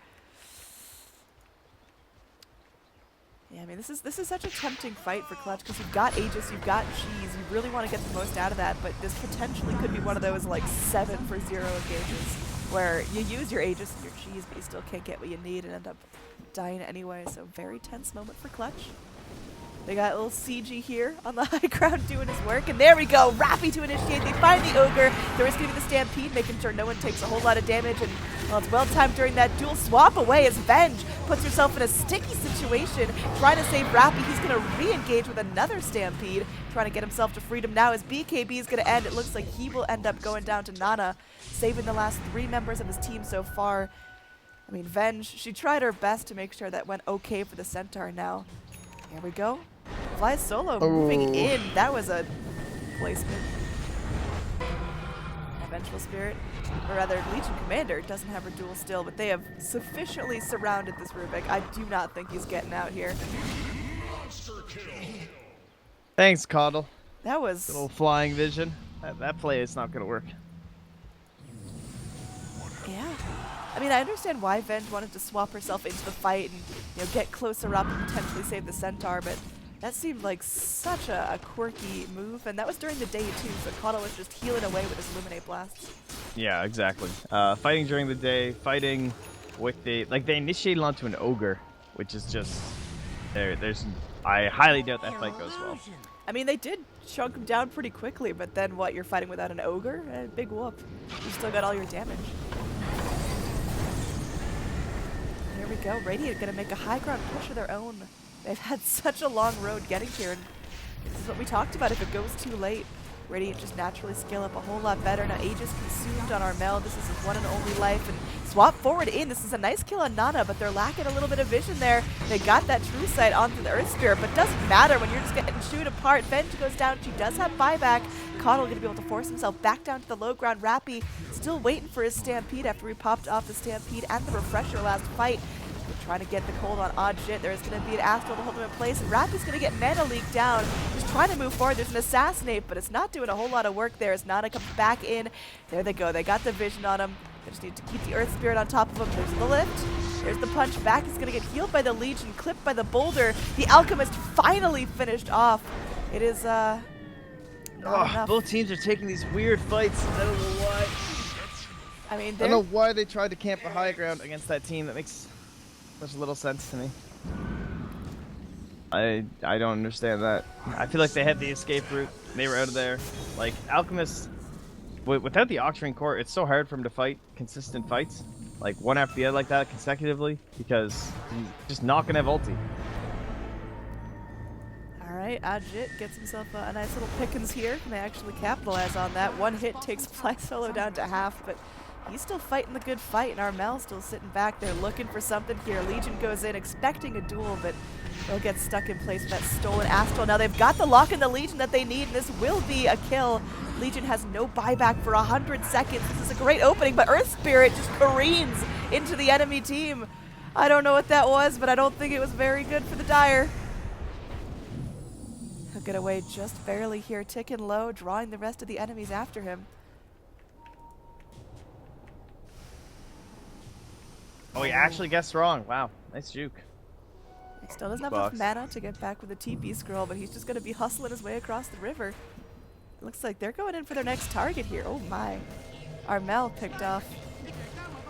Yeah, I mean, this is such a tempting fight for Clutch, because you've got Aegis, you've got Cheese, you really want to get the most out of that, but this potentially could be one of those like 7 for 0 engages, where you use your Aegis and your Cheese, but you still can't get what you need and end up dying anyway. So very tense moment for Clutch. They got a little CG here on the high ground doing his work, and there we go, Rappy to initiate. They find the Ogre. They're risking the Stampede, making sure no one takes a whole lot of damage, and well, it's well timed during that dual swap away as Venge puts herself in a sticky situation, trying to save Rappy. He's going to re-engage with another Stampede, trying to get himself to freedom now as BKB is going to end. It looks like he will end up going down to Nana, saving the last 3 members of his team so far. I mean, Venge, she tried her best to make sure that went okay for the Centaur now. Here we go. Fly solo moving in. That was a placement. Vengeful Spirit, or rather Legion Commander, doesn't have her duel still, but they have sufficiently surrounded this Rubik. I do not think he's getting out here. thanks, Coddle. That was... Little flying vision. That play is not going to work. Yeah. I mean, I understand why Venge wanted to swap herself into the fight and, you know, get closer up and potentially save the Centaur, but that seemed like such a quirky move, and that was during the day too, so Coddle was just healing away with his Illuminate blasts. Yeah, exactly. Fighting during the day, fighting with the... Like, they initiated onto an Ogre, which is just There's I highly doubt that fight goes well. I mean, they did chunk him down pretty quickly, but then what? You're fighting without an ogre? Big whoop. You still got all your damage. Here we go. Radiant gonna make a high ground push of their own. They've had such a long road getting here, and this is what we talked about. If it goes too late, Radiant just naturally scale up a whole lot better. Now Aegis consumed on Armel. This is his one and only life, and swap forward in. This is a nice kill on Nana, but they're lacking a little bit of vision there. They got that true sight onto the Earth Spirit, but doesn't matter when you're just getting chewed apart. Venge goes down. She does have buyback. Coddle gonna be able to force himself back down to the low ground. Rappy still waiting for his Stampede after he popped off the Stampede and the Refresher last fight. They're trying to get the cold on odd shit. There's going to be an Astral to hold him in place. And Rappy's going to get Mana Leak down. Just trying to move forward. There's an Assassinate, but it's not doing a whole lot of work there as Nana comes back in. There they go. They got the vision on him. They just need to keep the Earth Spirit on top of him. There's the lift. There's the punch back. He's going to get healed by the Legion, clipped by the Boulder. The Alchemist finally finished off. It is, not enough. Both teams are taking these weird fights. I don't know why. I mean, I don't know why they tried to camp the high ground against that team. That makes such little sense to me. I don't understand that. I feel like they had the escape route. They were out of there. Like, Alchemist, without the Octarine Core, it's so hard for him to fight consistent fights. Like, one after the other like that consecutively, because he's just not going to have ulti. Alright, Ajit gets himself a nice little pickings here. Can they actually capitalize on that? One hit takes Fly Solo down to half, but he's still fighting the good fight, and Armel's still sitting back there looking for something here. Legion goes in expecting a duel, but they'll get stuck in place with that stolen Astral. Now they've got the lock in the Legion that they need, and this will be a kill. Legion has no buyback for 100 seconds. This is a great opening, but Earth Spirit just careens into the enemy team. I don't know what that was, but I don't think it was very good for the Dire. He'll get away just barely here, ticking low, drawing the rest of the enemies after him. Oh, he actually guessed wrong. Wow, nice juke. He still doesn't have enough mana to get back with the TP scroll, but he's just going to be hustling his way across the river. It looks like they're going in for their next target here. Oh my. Armel picked off.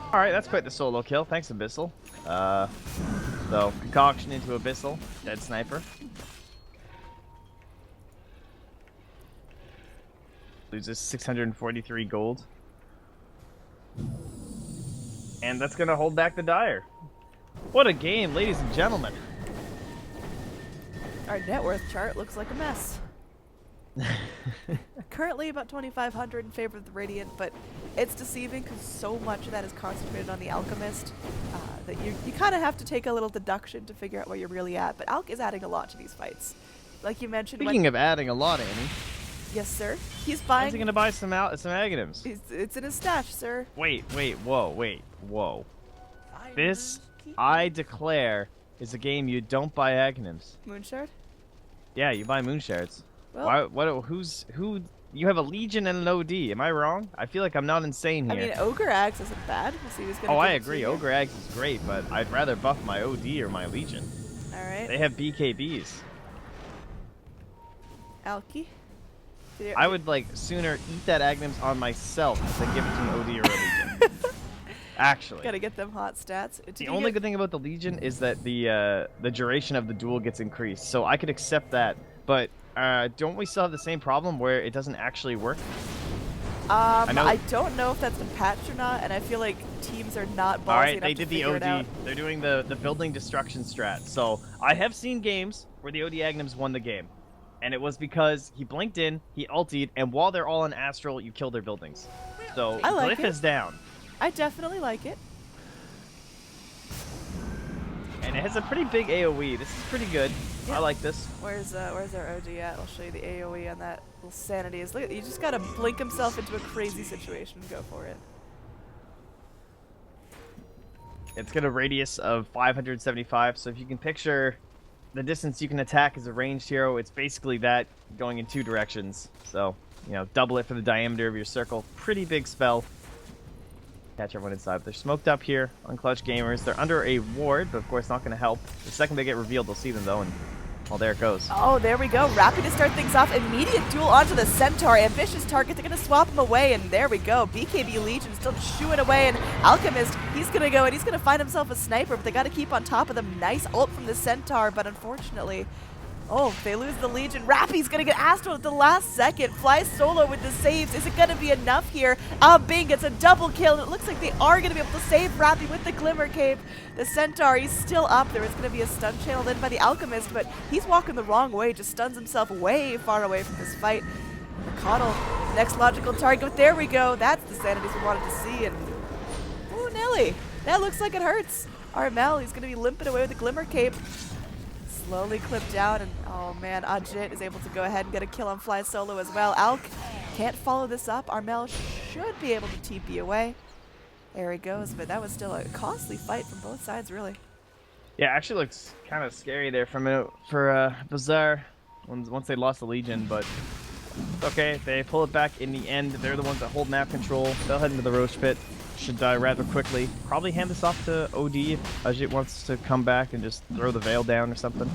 Alright, that's quite the solo kill. Thanks, Abyssal. So, concoction into Abyssal. Dead sniper. Loses 643 gold. And that's going to hold back the Dire. What a game, ladies and gentlemen. Our net worth chart looks like a mess. Currently about 2,500 in favor of the Radiant, but it's deceiving because so much of that is concentrated on the Alchemist that you kind of have to take a little deduction to figure out where you're really at. But Alk is adding a lot to these fights. Like you mentioned. Speaking of adding a lot, Annie. Yes, sir. He's buying. How's he going to buy some Aghanims? It's in his stash, sir. Wait, whoa. This, I declare, is a game you don't buy Aghanims. Moonshard? Yeah, you buy Moonshards. Well, Who? You have a Legion and an OD. Am I wrong? I feel like I'm not insane here. I mean, Ogre Axe isn't bad. We'll see who's gonna. Oh, I agree. Ogre Axe is great, but I'd rather buff my OD or my Legion. All right. They have BKBs. Alki. I would like sooner eat that Aghanims on myself than give it to an OD or a Legion. Actually. Gotta get them hot stats. The only good thing about the Legion is that the duration of the duel gets increased, so I could accept that. But don't we still have the same problem where it doesn't actually work? I don't know if that's been patched or not, and I feel like teams are not ballsy All right, enough they to did the figure it out. OD. They're doing the building destruction strat. So I have seen games where the OD Aghanims won the game. And it was because he blinked in, he ultied, and while they're all in Astral, you kill their buildings. So I like Glyph it. is down. I definitely like it. And it has a pretty big AoE. This is pretty good. Yeah. I like this. Where's our OD at? I'll show you the AoE on that little sanity. Is look, you just gotta blink himself into a crazy situation and go for it. It's got a radius of 575, so if you can picture the distance you can attack as a ranged hero, it's basically that going in two directions. So, you know, double it for the diameter of your circle. Pretty big spell. Catch everyone inside. They're smoked up here on Clutch Gamers. They're under a ward, but of course not going to help. The second they get revealed, they'll see them though, and Well, there it goes. Oh, there we go. Rappy to start things off. Immediate duel onto the Centaur. Ambitious target. They're going to swap him away, and there we go. BKB Legion still chewing away, and Alchemist, he's going to go, and he's going to find himself a sniper, but they got to keep on top of them. Nice ult from the Centaur, but unfortunately, oh, they lose the Legion. Rappy's going to get Astral at the last second. Flies solo with the saves. Is it going to be enough here? Bing gets a double kill, and it looks like they are going to be able to save Rappy with the Glimmer Cape. The Centaur, he's still up. There is going to be a stun channeled in by the Alchemist, but he's walking the wrong way, just stuns himself way far away from this fight. McConnell, next logical target, but there we go. That's the sanities we wanted to see, and ooh, Nelly, that looks like it hurts. Armel, he's going to be limping away with the Glimmer Cape. Slowly clipped down, and oh man, Ajit is able to go ahead and get a kill on Fly Solo as well. Alk can't follow this up. Armel should be able to TP away. There he goes, but that was still a costly fight from both sides, really. Yeah, actually looks kind of scary there for Bazaar once they lost the Legion, but it's okay. They pull it back in the end. They're the ones that hold map control. They'll head into the Rosh pit. Should die rather quickly. Probably hand this off to OD if Ajit wants to come back and just throw the veil down or something.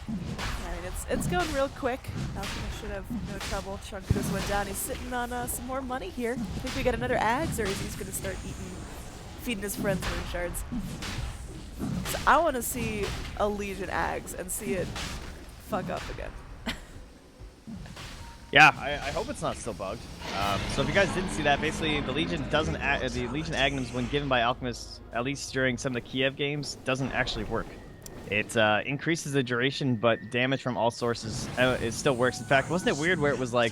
I mean, it's going real quick. Alchemist should have no trouble chunking this one down. He's sitting on some more money here. I think we got another Ags, or is he going to start feeding his friends moon shards? So I want to see a Legion Ags and see it fuck up again. Yeah, I hope it's not still bugged. So if you guys didn't see that, basically the Legion doesn't the Legion Agnums, when given by Alchemists, at least during some of the Kiev games, doesn't actually work. It increases the duration, but damage from all sources it still works. In fact, wasn't it weird where it was like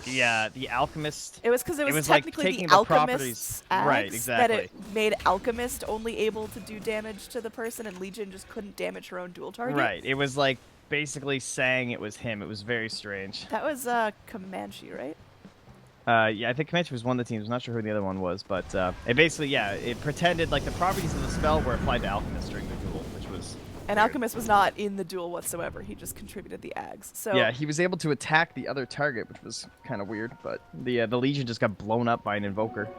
the Alchemist? It was because it was like technically taking the properties, Alchemist's Ags right? Exactly. that it made Alchemist only able to do damage to the person, and Legion just couldn't damage her own dual target. Right. It was like basically saying it was him. It was very strange. That was Comanche, right? Yeah, I think Comanche was one of the teams. I'm not sure who the other one was, but it basically, it pretended like the properties of the spell were applied to Alchemist during the duel, which was And weird. Alchemist was not in the duel whatsoever. He just contributed the Ags. So Yeah, he was able to attack the other target, which was kind of weird, but the Legion just got blown up by an Invoker.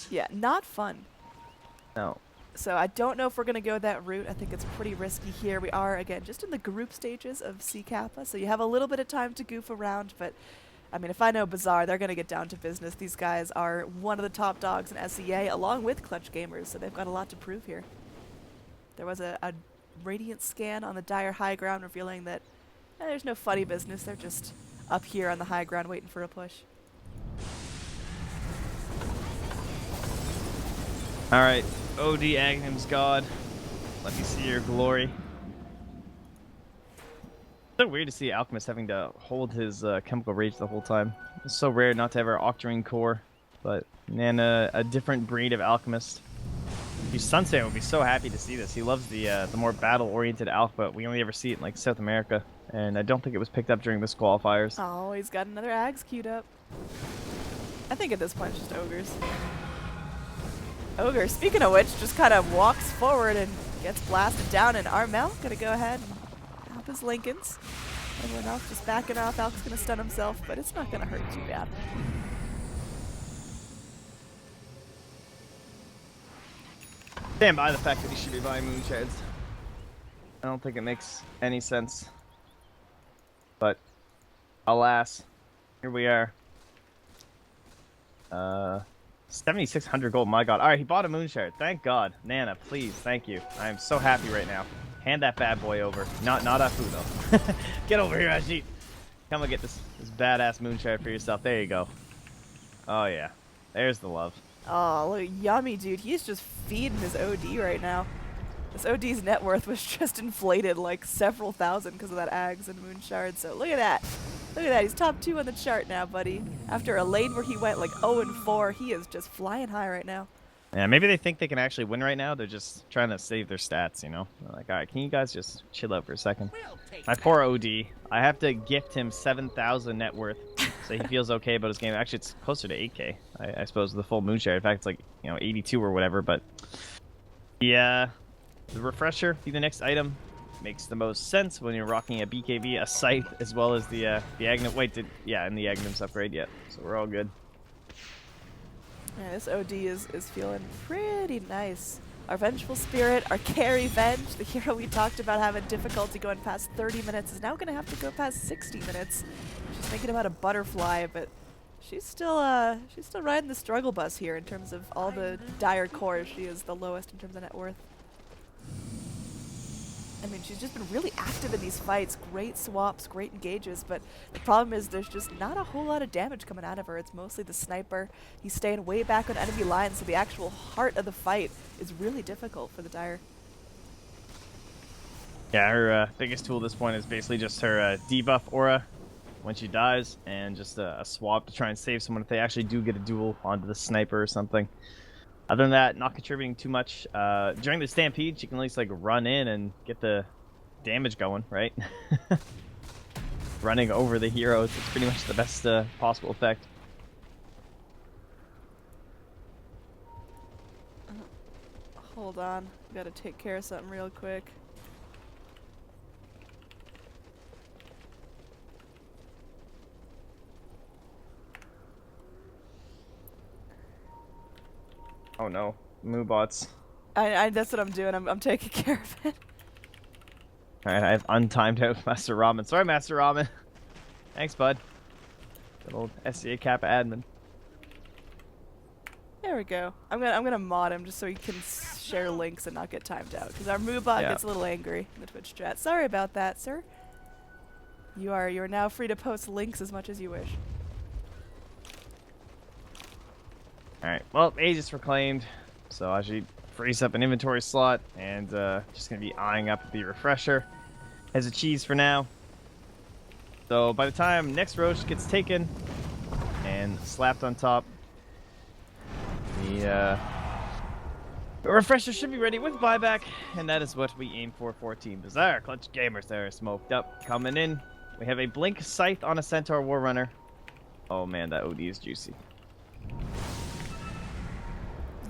yeah, not fun. No. So I don't know if we're going to go that route. I think it's pretty risky here. We are, again, just in the group stages of C Kappa, so you have a little bit of time to goof around, but I mean, if I know Bazaar, they're going to get down to business. These guys are one of the top dogs in SEA, along with Clutch Gamers, so they've got a lot to prove here. There was a Radiant scan on the dire high ground revealing that there's no funny business. They're just up here on the high ground waiting for a push. All right, OD Agnum's God, let me see your glory. So weird to see Alchemist having to hold his chemical rage the whole time. It's so rare not to have our Octarine core, but man, a different breed of Alchemist. Sunset would be so happy to see this. He loves the more battle-oriented Alpha, but we only ever see it in like South America, and I don't think it was picked up during this qualifiers. Oh, he's got another Ags queued up. I think at this point it's just Ogres. Ogre, speaking of which, just kind of walks forward and gets blasted down, and Armel gonna go ahead and help his Lincolns. Everyone else just backing off. Alk's gonna stun himself, but it's not gonna hurt too bad. Stand by the fact that he should be buying moonshards. I don't think it makes any sense. But, alas, here we are. 7,600 gold, my god. Alright, he bought a moonshard. Thank god. Nana, please, thank you. I am so happy right now. Hand that bad boy over. Not Afu, though. Get over here, Ajit. Come and get this badass moonshard for yourself. There you go. Oh, yeah. There's the love. Oh, look, yummy, dude. He's just feeding his OD right now. This OD's net worth was just inflated like several thousand because of that Ags and Moonshard. So look at that. Look at that. He's top 2 on the chart now, buddy. After a lane where he went like 0-4, he is just flying high right now. Yeah, maybe they think they can actually win right now. They're just trying to save their stats, you know? They're like, all right, can you guys just chill out for a second? My poor OD. I have to gift him 7,000 net worth so he feels okay about his game. Actually, it's closer to 8K, I suppose, with the full moonshare. In fact, it's like, 82 or whatever, but yeah, the refresher, be the next item. Makes the most sense when you're rocking a BKB, a scythe, as well as the Agnum. Wait, and the Agnum's upgrade yet, so we're all good. Yeah, this OD is feeling pretty nice. Our Vengeful Spirit, our carry Venge, the hero we talked about having difficulty going past 30 minutes, is now going to have to go past 60 minutes. She's thinking about a butterfly, but she's still riding the struggle bus here in terms of all the dire cores. She is the lowest in terms of net worth. I mean, she's just been really active in these fights. Great swaps, great engages, but the problem is there's just not a whole lot of damage coming out of her. It's mostly the sniper. He's staying way back on enemy lines, so the actual heart of the fight is really difficult for the Dire. Yeah, her biggest tool at this point is basically just her debuff aura when she dies, and just a swap to try and save someone if they actually do get a duel onto the sniper or something. Other than that, not contributing too much. During the stampede, she can at least like run in and get the damage going, right? Running over the heroes is pretty much the best possible effect. Hold on, gotta take care of something real quick. Oh no, Moobots. That's what I'm doing. I'm taking care of it. Alright, I have untimed out Master Ramen. Sorry, Master Ramen. Thanks, bud. Good old SCA Kappa admin. There we go. I'm gonna mod him just so he can share links and not get timed out, because our Moobot gets a little angry in the Twitch chat. Sorry about that, sir. You are now free to post links as much as you wish. Alright, well, Aegis reclaimed, so Ajit frees up an inventory slot, and just going to be eyeing up the refresher as a cheese for now. So by the time next Rosh gets taken and slapped on top, the refresher should be ready with buyback, and that is what we aim for Team Bazaar. Clutch Gamers there, smoked up, coming in. We have a Blink Scythe on a Centaur Warrunner. Oh man, that OD is juicy.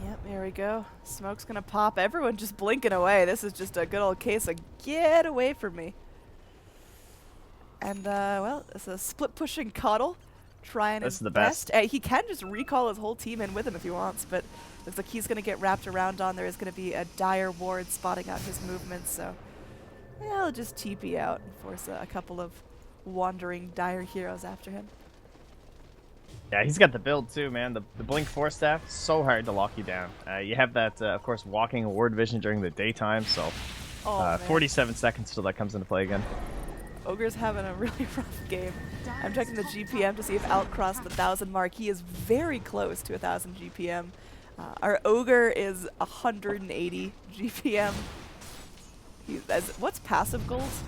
Yep, there we go. Smoke's gonna pop. Everyone just blinking away. This is just a good old case of get away from me. And, well, it's a split-pushing Coddle. Trying his best. He can just recall his whole team in with him if he wants, but looks like he's going to get wrapped around on. There is going to be a Dire ward spotting out his movements, so yeah, he'll just TP out and force a couple of wandering Dire heroes after him. Yeah, he's got the build too, man. The Blink 4 staff, so hard to lock you down. You have that, of course, walking ward vision during the daytime, so 47 seconds till that comes into play again. Ogre's having a really rough game. I'm checking the GPM to see if Alt crossed the 1,000 mark. He is very close to 1,000 GPM. Our Ogre is 180 GPM. What's passive goals?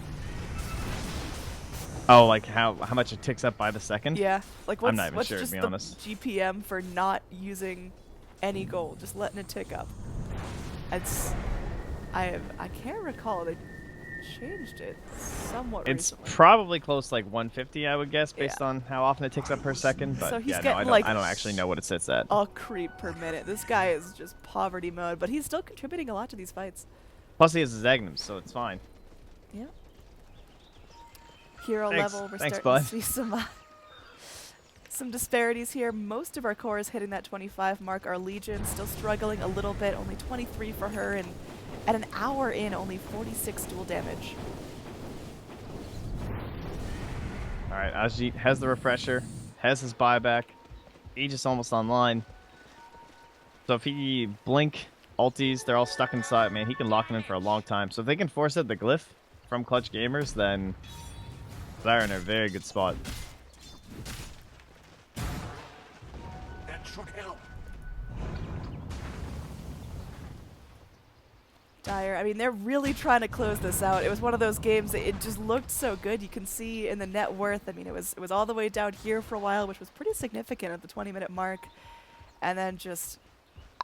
Oh, like how much it ticks up by the second? Yeah. Like what's, I'm not even what's sure, just to be the honest. GPM for not using any gold, just letting it tick up? It's I can't recall. They changed it somewhat recently. It's probably close to like 150, I would guess, based on how often it ticks up per second. But so he's yeah, getting no, like I don't actually know what it sits at. A creep per minute. This guy is just poverty mode, but he's still contributing a lot to these fights. Plus he has his Agnums, so it's fine. Yeah. Hero level, we're starting to see some disparities here. Most of our core is hitting that 25 mark. Our Legion still struggling a little bit, only 23 for her, and at an hour in, only 46 dual damage. Alright, Ajit has the refresher, has his buyback. Aegis almost online. So if he blink, ulties, they're all stuck inside, man, he can lock them in for a long time. So if they can force out the glyph from Clutch Gamers, then they're in a very good spot. That should help. Dire, I mean, they're really trying to close this out. It was one of those games that it just looked so good. You can see in the net worth, I mean, it was all the way down here for a while, which was pretty significant at the 20-minute mark. And then just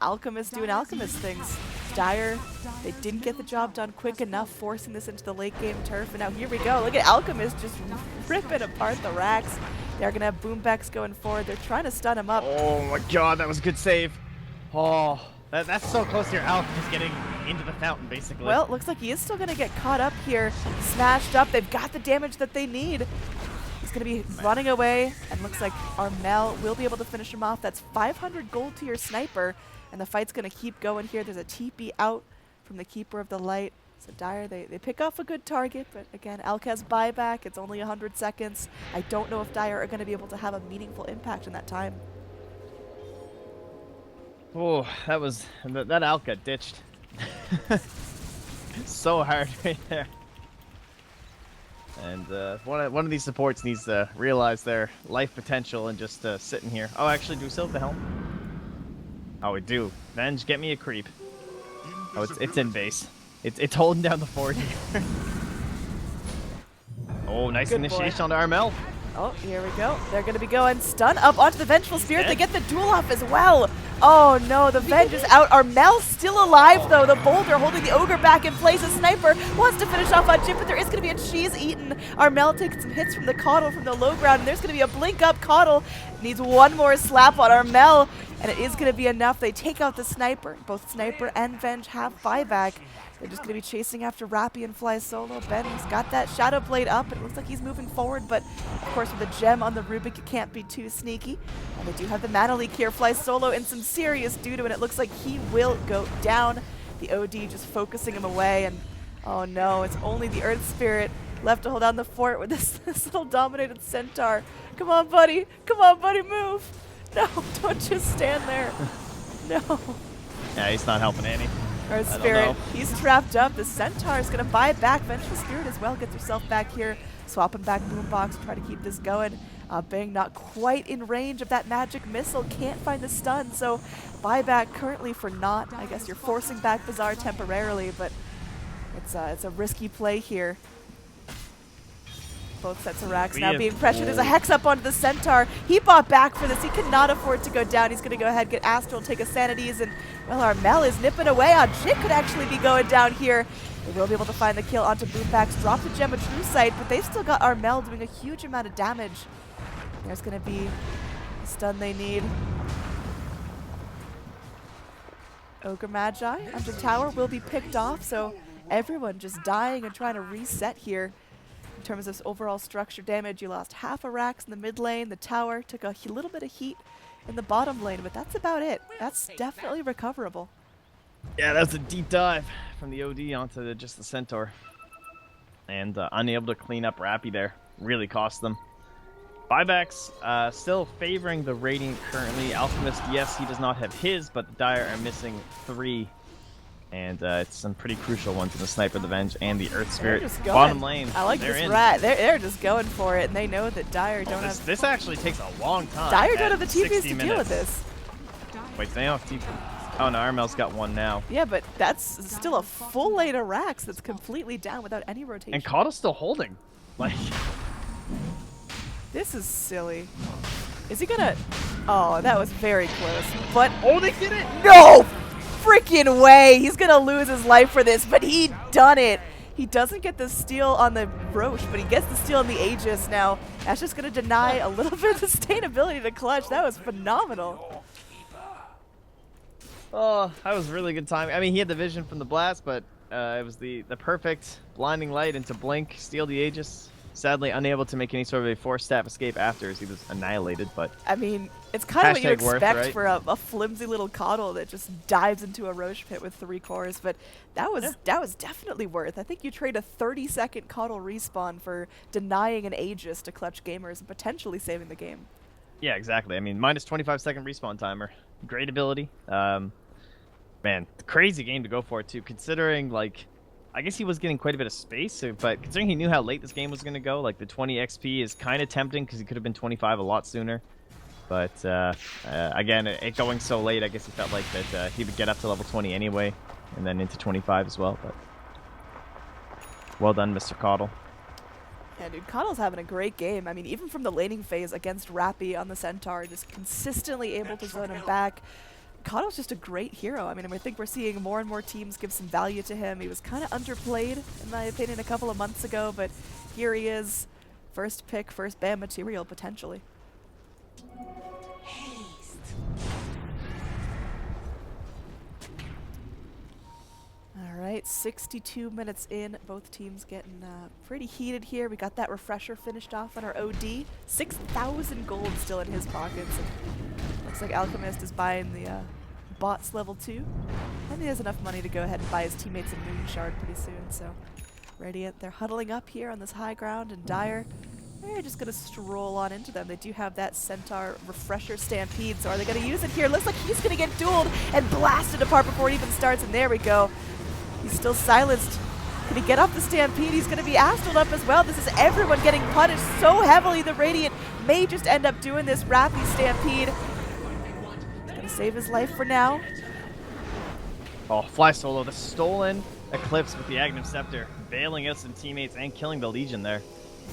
Alchemist doing Alchemist things. Dire, they didn't get the job done quick enough, forcing this into the late game turf. And now here we go. Look at Alchemist just ripping apart the racks. They're going to have boombacks going forward. They're trying to stun him up. Oh my god, that was a good save. Oh, that's so close to your Alchemist getting into the fountain, basically. Well, it looks like he is still going to get caught up here. Smashed up. They've got the damage that they need. He's going to be running away, and looks like Armel will be able to finish him off. That's 500 gold to your sniper, And the fight's going to keep going here. There's a TP out from the Keeper of the Light. So Dire, they pick off a good target, but again, Alkaz buyback. It's only 100 seconds. I don't know if Dire are going to be able to have a meaningful impact in that time. Oh, that Alk got ditched. So hard right there. And one of these supports needs to realize their life potential and just sitting here. Oh, actually, do we still have the helm? Oh, we do. Venge, get me a creep. Oh, it's in base. It's holding down the fort here. Oh, nice Good initiation boy. onto Armel. Oh, here we go. They're going to be going stun up onto the Vengeful Spirit. They get the duel off as well. Oh no, the Venge is out. Armel's still alive though. The Boulder holding the Ogre back in place. A Sniper wants to finish off on Jim, but there is going to be a cheese eaten. Armel takes some hits from the Caudle from the low ground, and there's going to be a blink up. Caudle needs one more slap on Armel, and it is going to be enough. They take out the Sniper. Both Sniper and Venge have buyback. They're just going to be chasing after Rappy and Fly Solo. Ben's got that Shadow Blade up. It looks like he's moving forward, but of course with the gem on the Rubik, it can't be too sneaky. And they do have the Mana Leak here. Fly Solo in some serious doo-doo, and it looks like he will go down. The OD just focusing him away, and oh no, it's only the Earth Spirit left to hold down the fort with this little dominated Centaur. Come on, buddy. Come on, buddy, move. No, don't just stand there. No. Yeah, he's not helping any. Earth Spirit, he's trapped up. The Centaur is going to buy back. Vengeful Spirit as well gets herself back here. Swapping back Boombox, try to keep this going. Bang not quite in range of that magic missile. Can't find the stun, so buyback currently for naught. I guess you're forcing back Bazaar temporarily, but it's a risky play here. Both sets of racks now being pressured. There's a Hex up onto the Centaur. He bought back for this. He cannot afford to go down. He's going to go ahead, get Astral, take a Sanities, and, well, Armel is nipping away. Jit could actually be going down here. They will be able to find the kill onto Boombox. Drop the Gem of True Sight, but they've still got Armel doing a huge amount of damage. There's going to be the stun they need. Ogre Magi under tower will be picked off, so everyone just dying and trying to reset here. In terms of overall structure damage, you lost half a Rax in the mid lane. The tower took a little bit of heat in the bottom lane, but that's about it. That's definitely recoverable. Yeah, that's a deep dive from the OD onto just the Centaur. And unable to clean up Rappy there. Really cost them. Buybacks still favoring the Radiant currently. Alchemist, yes, he does not have his, but the Dire are missing 3. And it's some pretty crucial ones in the Sniper, the Venge, and the Earth Spirit. Bottom lane. I like this rat. They're just going for it, and they know that Dire don't have... This actually takes a long time. Dire don't have the TPs to deal with this. Wait, they don't have TP. Oh, no, Armel's got one now. Yeah, but that's still a full lane of Rax that's completely down without any rotation. And Caudle's still holding. Like... This is silly. Is he gonna... Oh, that was very close. But... Oh, they did it! No! Freaking way! He's gonna lose his life for this, but he done it! He doesn't get the steal on the Rosh, but he gets the steal on the Aegis now. That's just gonna deny a little bit of sustainability to Clutch. That was phenomenal. Oh, that was really good timing. I mean, he had the vision from the blast, but it was the perfect blinding light into blink, steal the Aegis. Sadly, unable to make any sort of a forced staff escape after as he was annihilated, but... I mean, it's kind of what you expect right? for a flimsy little Caudle that just dives into a Rosh pit with 3 cores, but that was definitely worth. I think you trade a 30-second Caudle respawn for denying an Aegis to Clutch gamers and potentially saving the game. Yeah, exactly. I mean, minus 25-second respawn timer. Great ability. Man, crazy game to go for, too, considering, like... I guess he was getting quite a bit of space, but considering he knew how late this game was going to go, like the 20 XP is kind of tempting because he could have been 25 a lot sooner. But again, it going so late, I guess he felt like that he would get up to level 20 anyway, and then into 25 as well. But well done, Mr. Caudle. Yeah, dude, Caudle's having a great game. I mean, even from the laning phase against Rappy on the Centaur, just consistently able to zone him back. Caudle's just a great hero. I mean, I think we're seeing more and more teams give some value to him. He was kind of underplayed, in my opinion, a couple of months ago, but here he is. First pick, first ban material, potentially. Haste. All right, 62 minutes in. Both teams getting pretty heated here. We got that refresher finished off on our OD. 6,000 gold still in his pockets. And looks like Alchemist is buying the bots level 2. And he has enough money to go ahead and buy his teammates a moon shard pretty soon, so Radiant, they're huddling up here on this high ground, and Dire, they're just going to stroll on into them. They do have that Centaur Refresher Stampede, so are they going to use it here? Looks like he's going to get dueled and blasted apart before it even starts, and there we go. He's still silenced. Can he get off the Stampede? He's going to be astled up as well. This is everyone getting punished so heavily. The Radiant may just end up doing this Rappy Stampede. He's going to save his life for now. Oh, Fly Solo, the stolen Eclipse with the Aghanim Scepter, bailing out some teammates and killing the Legion there.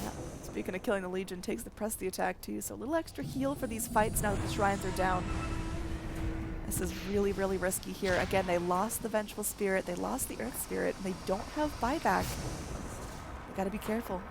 Yeah. Speaking of killing the Legion, takes the press the attack too, so a little extra heal for these fights now that the shrines are down. This is really, really risky here. Again, they lost the Vengeful Spirit, they lost the Earth Spirit, and they don't have buyback. They gotta be careful.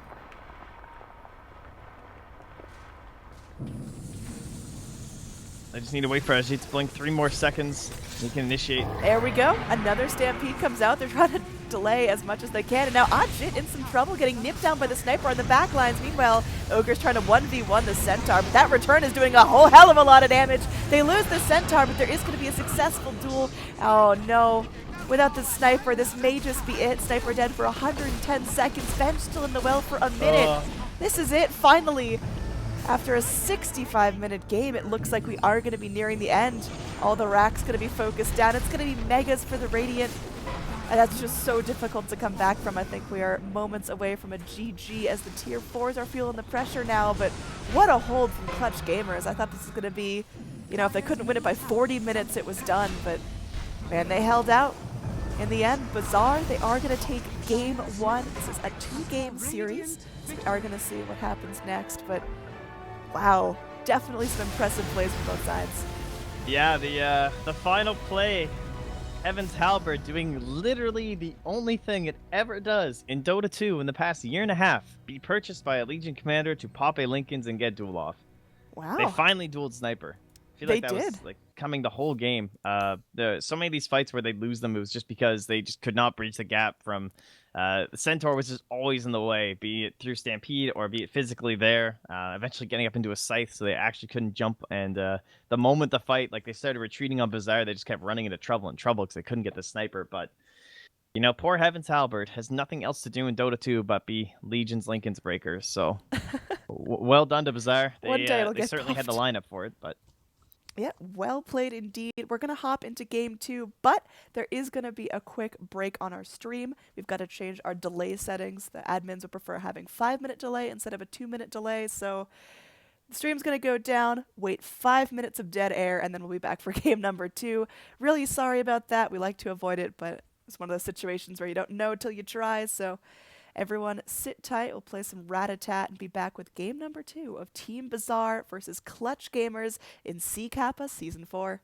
I just need to wait for Ajit to blink 3 more seconds. He can initiate. There we go. Another Stampede comes out. They're trying to delay as much as they can. And now Ajit in some trouble, getting nipped down by the sniper on the back lines. Meanwhile, Ogre's trying to 1v1 the Centaur, but that return is doing a whole hell of a lot of damage. They lose the Centaur, but there is going to be a successful duel. Oh no. Without the sniper, this may just be it. Sniper dead for 110 seconds. Venge still in the well for a minute. This is it, finally. After a 65-minute game, it looks like we are going to be nearing the end. All the racks going to be focused down. It's going to be megas for the Radiant. And that's just so difficult to come back from. I think we are moments away from a GG as the tier 4s are feeling the pressure now. But what a hold from Clutch Gamers. I thought this was going to be, you know, if they couldn't win it by 40 minutes, it was done. But, man, they held out. In the end, Bazaar, they are going to take game 1. This is a 2-game series. So we are going to see what happens next. But wow, definitely some impressive plays from both sides. Yeah, the final play, Heaven's Halberd doing literally the only thing it ever does in Dota 2 in the past year and a half, be purchased by a Legion commander to pop a Linken's and get duel off. Wow. They finally dueled Sniper. I feel like that was like coming the whole game. So many of these fights where they'd lose them, it was just because they just could not breach the gap from the Centaur was just always in the way, be it through Stampede or be it physically there, eventually getting up into a scythe so they actually couldn't jump. And the moment the fight, like they started retreating on Bazaar, they just kept running into trouble because they couldn't get the sniper. But, you know, poor Heaven's Halberd has nothing else to do in Dota 2 but be Legion's Linken's breakers. So well done to Bazaar. One day it'll they get certainly had the lineup for it, but yeah, well played indeed. We're going to hop into game 2, but there is going to be a quick break on our stream. We've got to change our delay settings. The admins would prefer having 5-minute delay instead of a 2-minute delay. So the stream's going to go down, wait 5 minutes of dead air, and then we'll be back for game number 2. Really sorry about that. We like to avoid it, but it's one of those situations where you don't know till you try. So everyone sit tight. We'll play some Rat-a-tat and be back with game number 2 of Team Bazaar versus Clutch Gamers in Kappa Season 4.